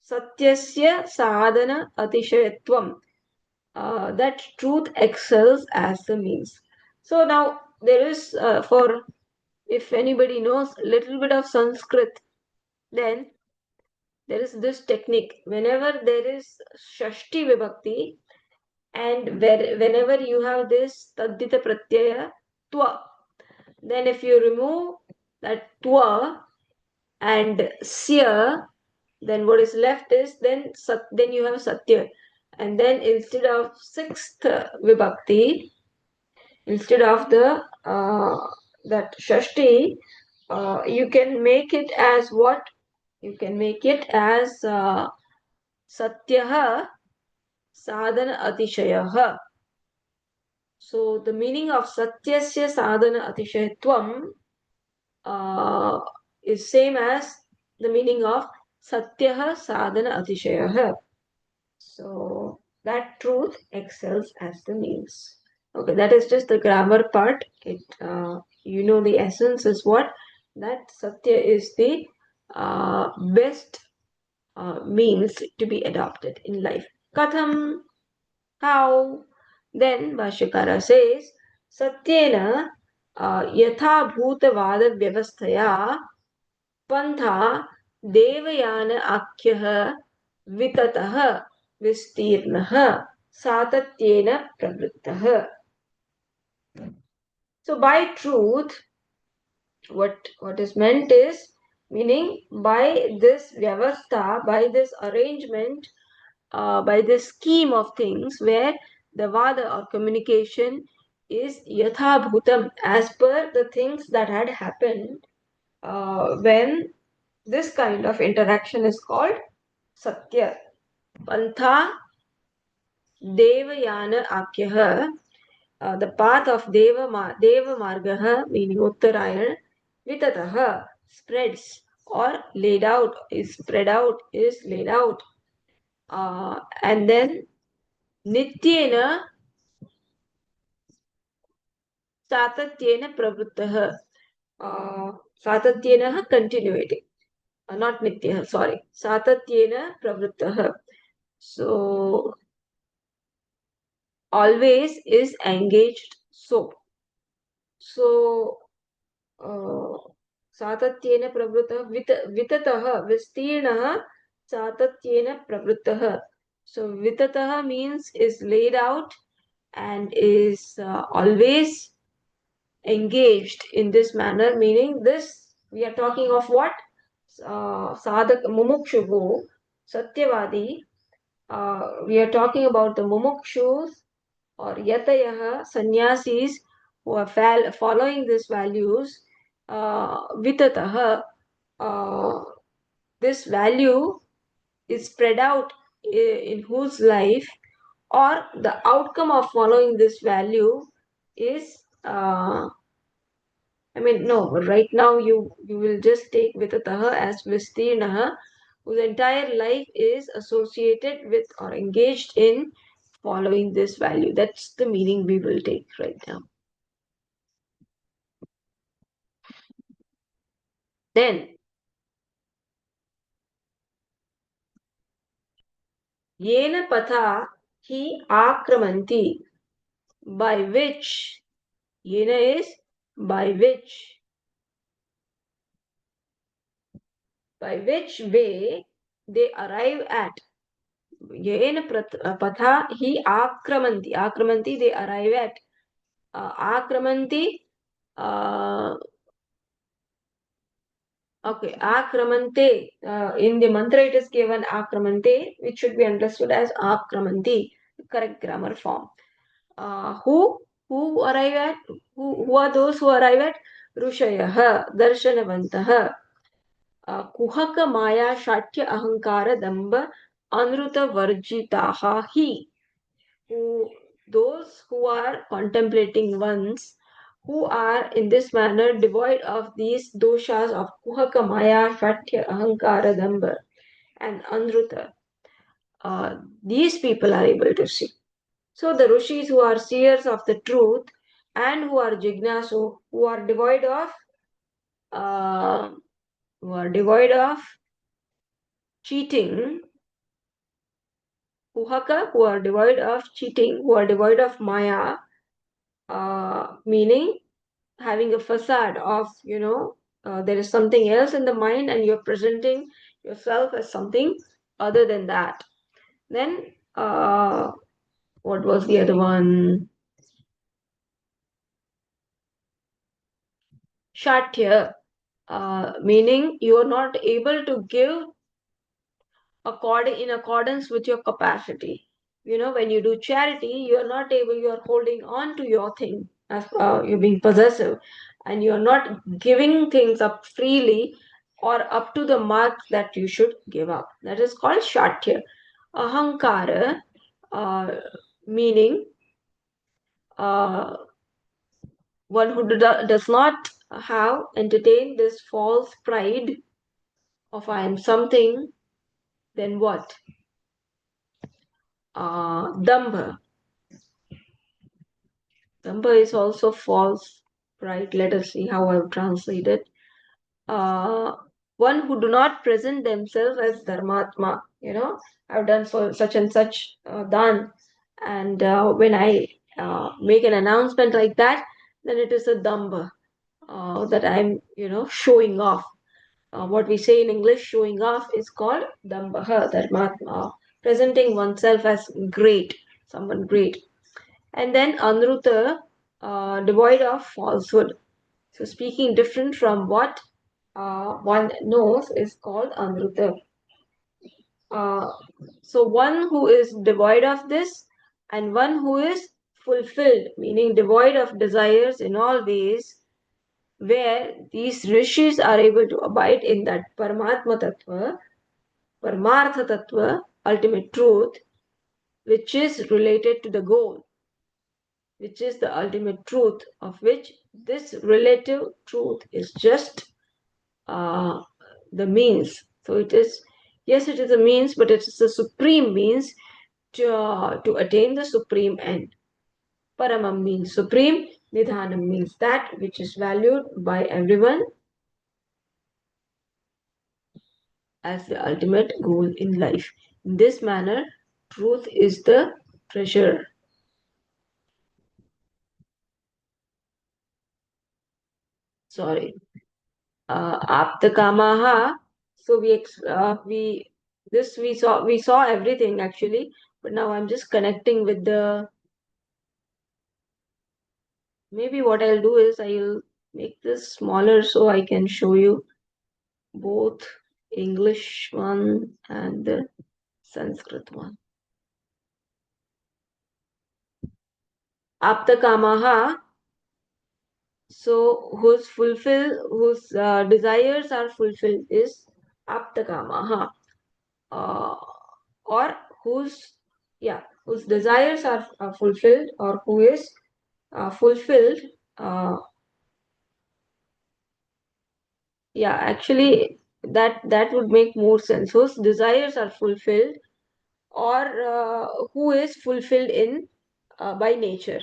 satyasya sadhana atishayatvam, that truth excels as the means. So now there is, for if anybody knows a little bit of Sanskrit, then there is this technique. Whenever there is Shashti Vibhakti, and whenever you have this Taddita Pratyaya, Twa, then if you remove that Twa and Sya, Then what is left is then you have Satya. And then instead of sixth vibhakti, instead of the that Shashti, you can make it as what? You can make it as Satyah Sadhana Atishayah. So the meaning of Satyasya Sadhana Atishayatvam is same as the meaning of Satyah Sadhana Atishayah. So that truth excels as the means. Okay, that is just the grammar part. It the essence is what? That Satya is the best means to be adopted in life. Katham, how? Then Bhashyakara says, Satyena yatha bhuta vada vyavasthaya pantha devayana akyah vitatah vistirnah satatyena pravrittah. So by truth, what is meant is, meaning by this vyavastha, by this arrangement, by this scheme of things where the vada or communication is yatha bhutam, as per the things that had happened when this kind of interaction is called satya. Pantha devayana akyah, the path of deva margah, meaning uttarayan, vitatah, spreads or laid out, is spread out, is laid out. And then nityena satatyena pravrittah, satatyena continuating, not nityah, sorry, satatyena pravrittah. So always is engaged. So सातत्येन प्रवृत्तः विततः विस्तीर्णः सातत्येन प्रवृत्तः. So vitatah means is laid out and is always engaged in this manner, meaning this we are talking of what? Sadhak mumukshuhu satyavadi. We are talking about the mumukshus or yatayah sannyasis who are following these values. Vitatah, this value is spread out in whose life, or the outcome of following this value is no, right now you will just take vitatah as vistirnah, whose entire life is associated with or engaged in following this value. That's the meaning we will take right now. Then, yena patha hi akramanti, by which, yena is by which way they arrive at. Yena patha hi akramanti, they arrive at. Akramanti, okay, akramante. In the mantra it is given akramante, which should be understood as akramanti, correct grammar form. Who arrive at? Who are those who arrive at? Rushayah, darshanavantah, kuhaka maya shatya ahankara damba anruta varjitaha hi. Who, those who are contemplating ones, who are in this manner devoid of these doshas of kuhaka maya shatya ahankara damba and anruta. These people are able to see. So the rishis who are seers of the truth and who are jignasu, who are devoid of uh, cheating, kuhaka, who are devoid of cheating, who are devoid of maya, meaning having a facade of there is something else in the mind and you're presenting yourself as something other than that. Then what was the other one? Shatya, meaning you are not able to give in accordance with your capacity. When you do charity, you're not able, you're holding on to your thing, as you're being possessive, and you're not giving things up freely or up to the mark that you should give up. That is called shatya. Ahankara, uh, meaning uh, one who does not have entertained this false pride of I am something, then what? Dambha. Dambha is also false pride. Let us see how I've translated. Uh, One who do not present themselves as Dharmatma. I've done such and such done. And when I make an announcement like that, then it is a Dambha that I'm, showing off. What we say in English, showing off, is called Dambha, Dharmatma, presenting oneself as great, someone great. And then Anruta, devoid of falsehood. So speaking different from what one knows is called Anruta. Uh, so one who is devoid of this and one who is fulfilled, meaning devoid of desires in all ways, where these rishis are able to abide in that Paramatma Tattva, Paramartha Tattva, ultimate truth, which is related to the goal, which is the ultimate truth, of which this relative truth is just uh, the means. So it is, yes, it is a means, but it is the supreme means to attain the supreme end. Paramam means supreme, Nidhanam means that which is valued by everyone as the ultimate goal in life. In this manner, truth is the treasure. Sorry. Aptakamaha. So we saw everything actually, but now I'm just connecting with the. Maybe what I'll do is I'll make this smaller so I can show you both English one and the Sanskrit one. Aptakamaha. So whose desires are fulfilled is Aptakamaha. Uh, or whose whose desires are fulfilled, or who is fulfilled. uh, actually that would make more sense, whose desires are fulfilled, or who is fulfilled in by nature.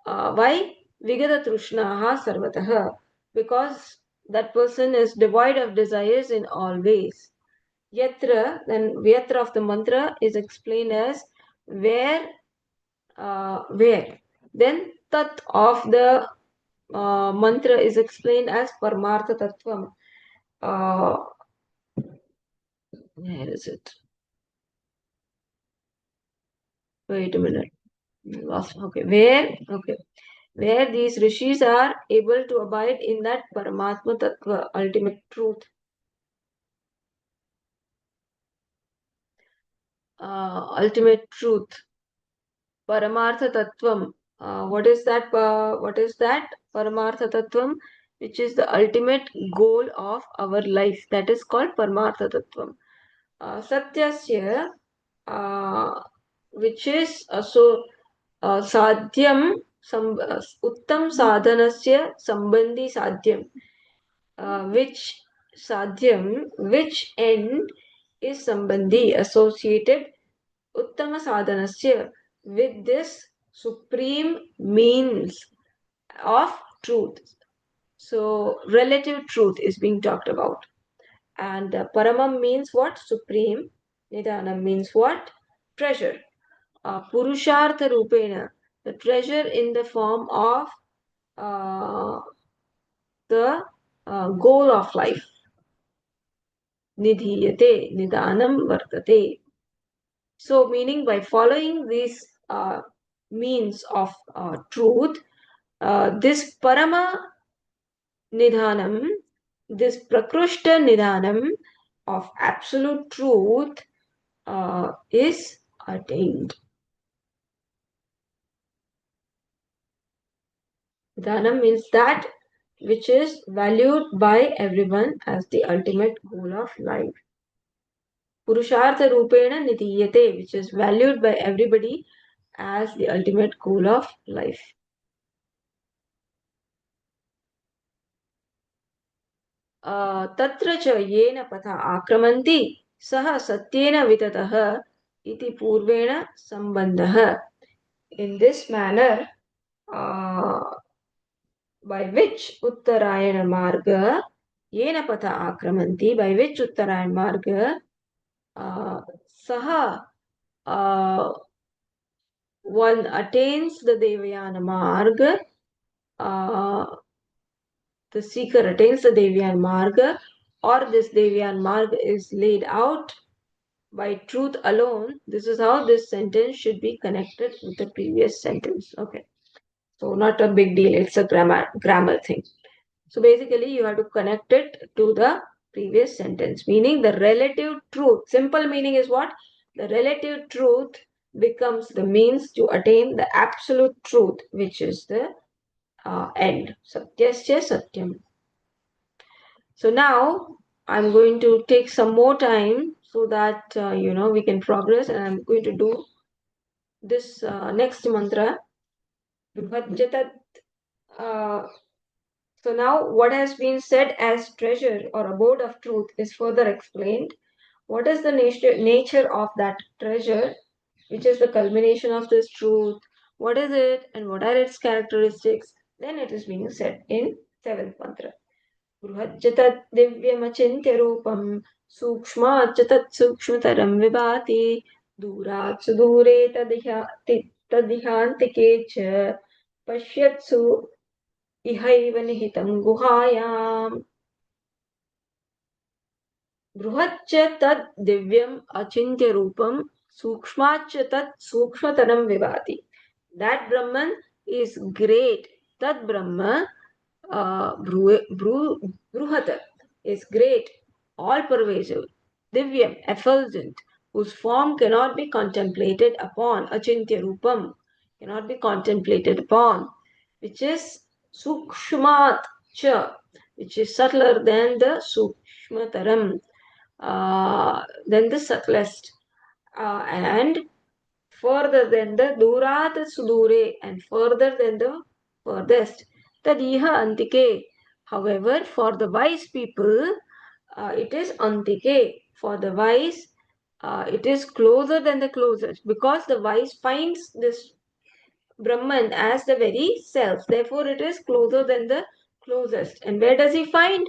Why? Vigata Trushnaha Sarvataha, because that person is devoid of desires in all ways. Yatra, then Vyatra of the mantra is explained as where. Then Tat of the mantra is explained as Paramartha Tattvam. Uh, where is it? Wait a minute. Lost. Okay. Where? Okay. Where these rishis are able to abide in that Paramatma Tattva, ultimate truth. Ultimate truth. Paramartha Tattvam. What is that? What is that? Paramartha Tattvam, which is the ultimate goal of our life. That is called Paramartha Tattvam. Satyasya, which is साध्यम उत्तम साधनस्य संबंधी साध्यम, which sadhyam, which end is sambandhi, associated uttama sadhanasya, with this supreme means of truth. So relative truth is being talked about. And paramam means what? Supreme. Nidhanam means what? Treasure. Purushartha rupena, the treasure in the form of uh, the goal of life. Nidhiyate, Nidhanam vartate. So, meaning by following these means of truth, this Parama Nidhanam, this Prakrushta Nidhanam of absolute truth is attained. Dhanam means that which is valued by everyone as the ultimate goal of life. Purushartha Rupena Nidiyate, which is valued by everybody as the ultimate goal of life. तत्र च येन पथा आक्रमन्ति सः सत्येन विततः इति पूर्वेण सम्बन्धः. In this manner, by which Uttarayana Marga, Yena Patha Akramanti, by which Uttarayana Marga, Saha, one attains the Devayana Marga, the seeker attains the Devayana Marga, or this Devayana Marga is laid out by truth alone. This is how this sentence should be connected with the previous sentence. Okay. So not a big deal. It's a grammar thing. So basically you have to connect it to the previous sentence, meaning the relative truth. Simple meaning is what? The relative truth becomes the means to attain the absolute truth, which is the end. Satyasya satyam. So now I'm going to take some more time so that we can progress, and I'm going to do this next mantra. So now what has been said as treasure or abode of truth is further explained. What is the nature of that treasure, which is the culmination of this truth? What is it and what are its characteristics? Then it is being said in 7th mantra. बृहच्च तत् दिव्यमचिन्त्य रूपं सूक्ष्माच्च तत् सूक्ष्मतरं विभाति दूरात् सुदूरे तदिहान्तिके च पश्यत्सु इहैव निहितं गुहायाम्. बृहच्च तत् दिव्यम् अचिन्त्य रूपं सूक्ष्माच्च तत् सूक्ष्मतरं विभाति. That Brahman is great. Tat Brahma Bruhata is great, all-pervasive, Divyam, effulgent, whose form cannot be contemplated upon, Achintya Rupam, cannot be contemplated upon, which is Sukshmat Cha, which is subtler than the Sukshmataram, than the subtlest, and further than the Durat Sudure, and further than the furthest. Tadiha Antike. However, for the wise people, it is Antike. For the wise, it is closer than the closest, because the wise finds this Brahman as the very self. Therefore, it is closer than the closest. And where does he find?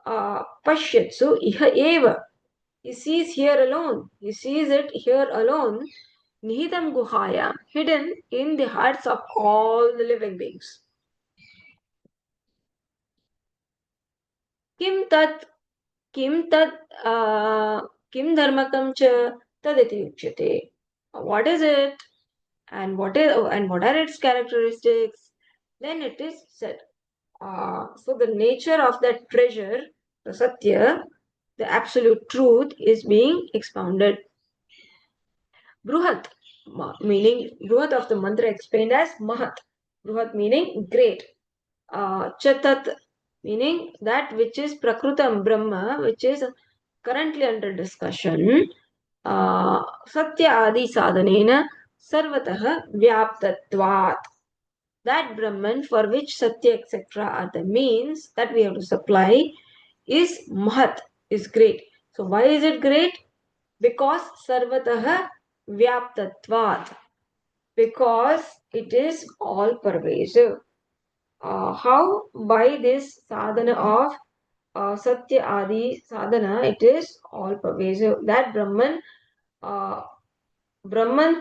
Pashyatsu iha eva. He sees here alone. He sees it here alone. Nihitam guhaya, hidden in the hearts of all the living beings. Kim tat, kim tat, kim dharmakam cha taditi uchyate. What is it? And what are its characteristics? Then it is said. So the nature of that treasure, the satya, the absolute truth, is being expounded. Bruhat, meaning Bruhat of the mantra explained as Mahat. Bruhat meaning great. Chatat meaning that which is Prakrutam Brahma, which is currently under discussion. Satya Adi Sadhanena Sarvatah Vyaptatvat. That Brahman for which Satya etc. are the means that we have to supply is Mahat, is great. So why is it great? Because Sarvatah Vyaptatvat. Because it is all pervasive. How? By this sadhana of Satya Adi sadhana, it is all pervasive. That Brahman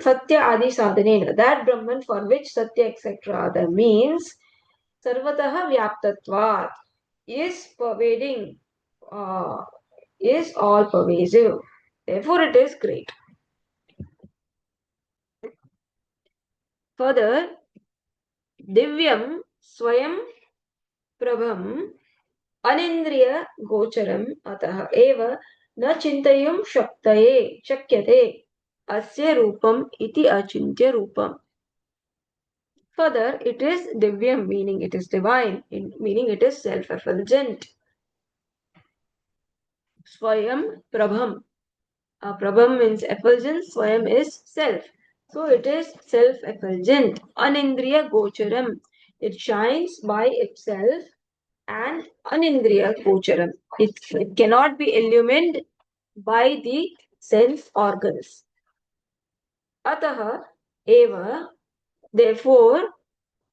Satya Adi sadhanena, that Brahman for which Satya etc. other means, Sarvataha Vyaptatvat, is pervading, is all pervasive. Therefore, it is great. Further, Divyam Swayam Prabham Anindriya Gocharam Atah Eva न चिन्तयितुं शक्यते अस्य रूपम् इति अचिन्त्य रूपम्. Further, it is divyam, meaning it is divine, meaning it is self-effulgent. Swayam prabham. Prabham means effulgence, swayam is self. So it is self-effulgent. Anindriya gocharam. It shines by itself and anindriya gocharam. It cannot be illumined by the sense organs. Ataha eva, therefore,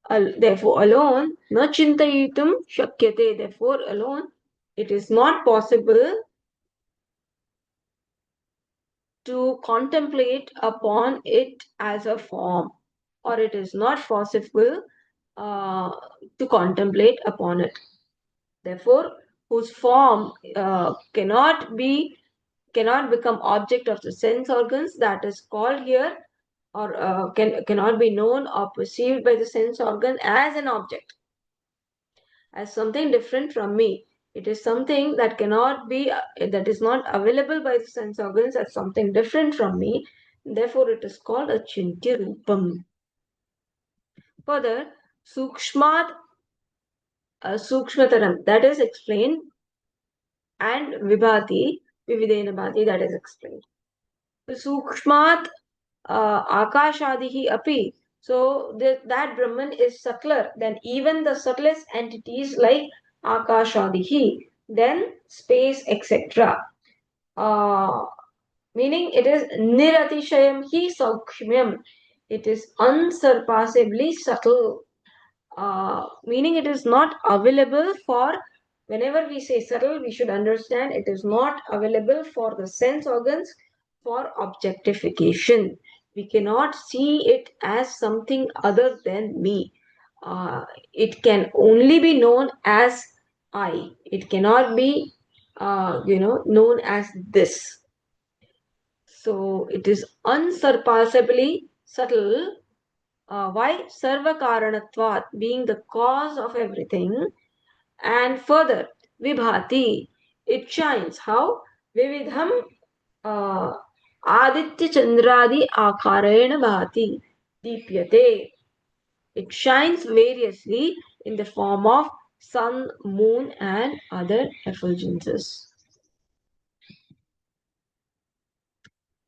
therefore alone, na chintayitum shakyate, therefore alone, it is not possible to contemplate upon it as a form, or it is not possible uh, to contemplate upon it. Therefore, whose form cannot become object of the sense organs, that is called here, or cannot be known or perceived by the sense organ as an object, as something different from me. It is something that cannot be, that is not available by the sense organs as something different from me. Therefore, it is called a chintya rupam. Further, sukshmat, sukshmataram, that is explained, and vibhati, vividena bhati, that is explained. Sukshmat akashadihi api. So that Brahman is subtler than even the subtlest entities like akashadihi, then space, etc. Meaning it is niratishayam hi saukshmyam. It is unsurpassably subtle. Meaning it is not available for, whenever we say subtle, we should understand it is not available for the sense organs for objectification. We cannot see it as something other than me. It can only be known as I. It cannot be, known as this. So it is unsurpassably subtle. Why? Sarva karanatvat, being the cause of everything. And further, vibhati, it shines. How? Vividham aditya chandradi akarena bhati deepyate. It shines variously in the form of sun, moon, and other effulgences.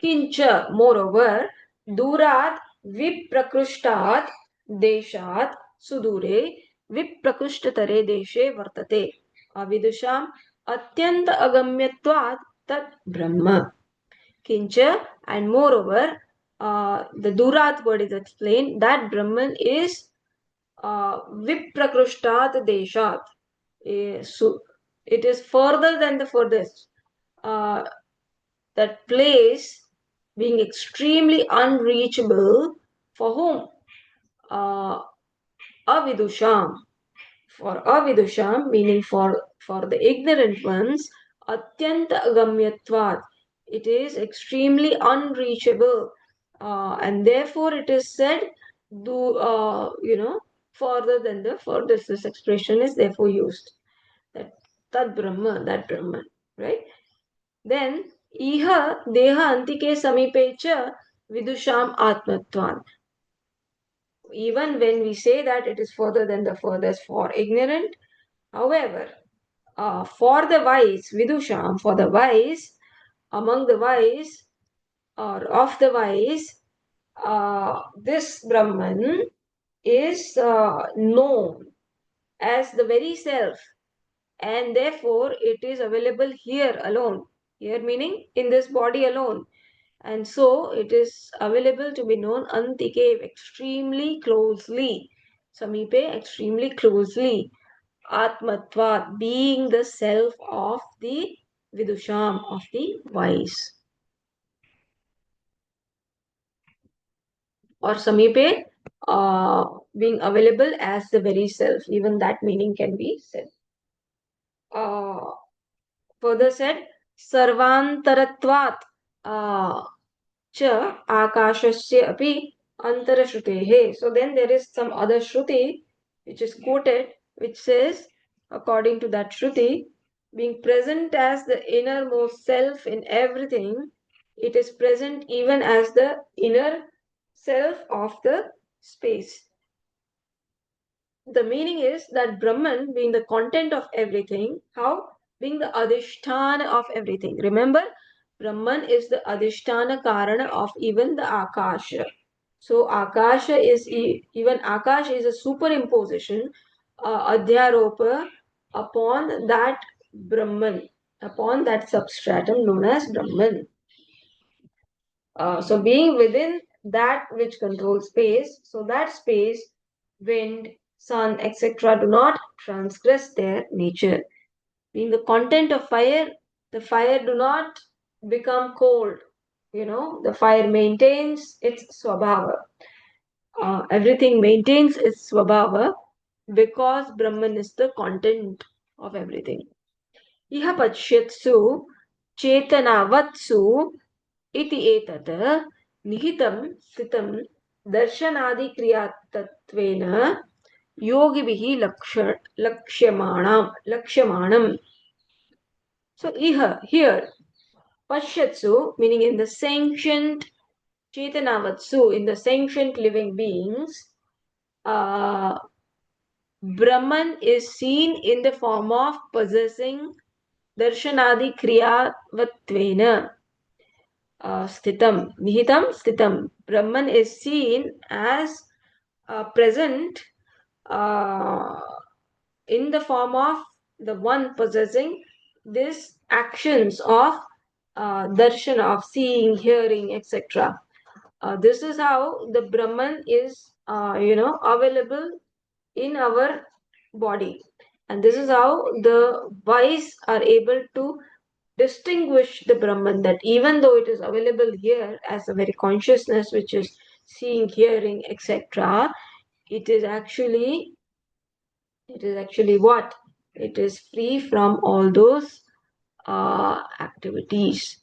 Kincha, moreover, durat viprakrishtat deshat sudure viprakrishtatare deshe vartate avidusham atyanta agamyatvat tat brahma. Kincha, and moreover, the durat word is explained that Brahman is viprakrishtat deshat. So it is further than the furthest. That place being extremely unreachable for whom? Uh, avidusham. For avidusham, meaning for the ignorant ones, atyanta agamyatvat. It is extremely unreachable, and therefore it is said, further than the furthest. This expression is therefore used. That Tad Brahma, that Brahman, right? Then iha deha antike samipe cha vidusham atmatvan. Even when we say that it is further than the furthest for ignorant, however, for the wise, vidusham, for the wise, among the wise or of the wise, this Brahman is known as the very self, and therefore it is available here alone. Here meaning in this body alone. And so it is available to be known antike, extremely closely. Samipe, extremely closely. Atmatvat, being the self of the vidusham, of the wise. Or samipe, being available as the very self. Even that meaning can be said. Uh, Further said, sarvantaratvat cha akashasya api antarashrutehe. So then there is some other shruti which is quoted, which says, according to that shruti, being present as the innermost self in everything, it is present even as the inner self of the space. The meaning is that Brahman being the content of everything, how? Being the Adhisthana of everything. Remember, Brahman is the Adhisthana Karana of even the Akasha. So Akasha is even Akash is a superimposition, Adhyaropa upon that Brahman, upon that substratum known as Brahman. So being within that which controls space, so that space, wind, sun, etc. do not transgress their nature. Being the content of fire, the fire do not become cold. The fire maintains its swabhava. Everything maintains its swabhava because Brahman is the content of everything. Iha pachyatsu chetanavatsu इति एतत् निहितं स्थितं दर्शनादिक्रियातत्वेन योगिभिः लक्ष्यमाणम्. So here, Pashyatsu, meaning in the sentient Chetanavatsu, in the sentient living beings, Brahman is seen in the form of possessing Darshanadi Kriyavattvena. Sthitam, Nihitam Sthitam. Brahman is seen as present uh, in the form of the one possessing these actions of darshan, of seeing, hearing, etc. This is how the Brahman is, available in our body. And this is how the wise are able to distinguish the Brahman, that even though it is available here as a very consciousness which is seeing, hearing, etc., it is actually what? It is free from all those activities.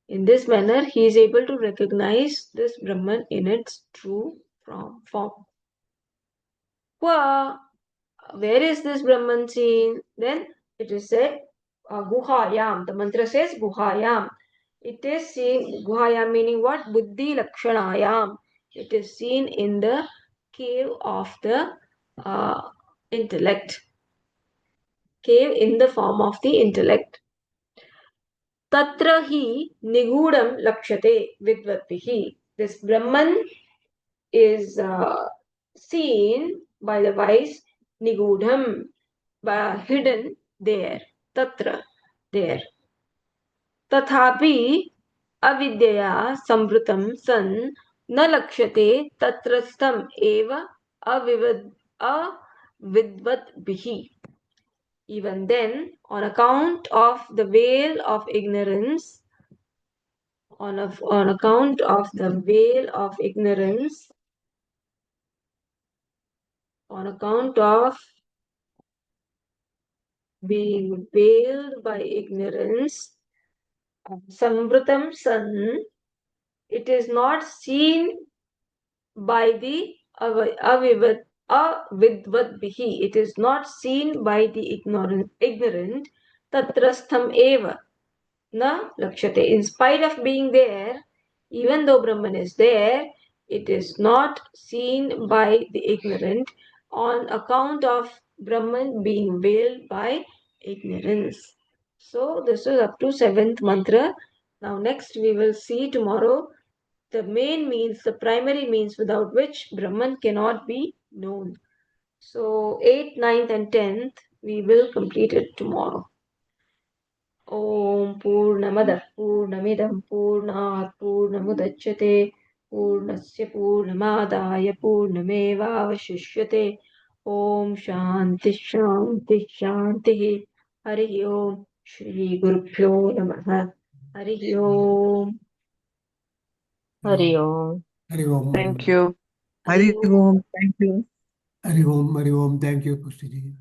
In this manner, he is able to recognize this Brahman in its true form. Where is this Brahman seen? Then it is said, Guhayam. The mantra says Guhayam. It is seen, Guhayam meaning what? Buddhi Lakshanayam. It is seen in the cave of the intellect. Cave in the form of the intellect. Tatra hi nigudam lakshate vidvatvihi. This Brahman is seen by the wise, nigudham, hidden there, tatra, there. Tathapi avidyaya samvrutam san na lakshate tatrastham eva avidvat bihi. Even then, on account of the veil of ignorance, on account of the veil of ignorance, on account of being veiled by ignorance, samvritam san, it is not seen by the avidvat bihi. It is not seen by the ignorant. Tatrastham eva na lakshate. In spite of being there, even though Brahman is there, it is not seen by the ignorant on account of Brahman being veiled by ignorance. So this is up to 7th mantra. Now next we will see tomorrow the main means, the primary means without which Brahman cannot be known. So 8th, 9th and 10th we will complete it tomorrow. ॐ पूर्णमदः पूर्णमिदं पूर्णात् पूर्णमुदच्यते पूर्णस्य पूर्णमादाय पूर्णमेवावशिष्यते ॐ शान्तिः शान्तिः शान्तिः हरिः ओम् श्रीगुरुभ्यो नमः हरिः ओम् Hari Om. Hari Om. Thank you. हरिः Hari Om. Thank you. Hari Om. Hari Om. Thank you, Pushti ji.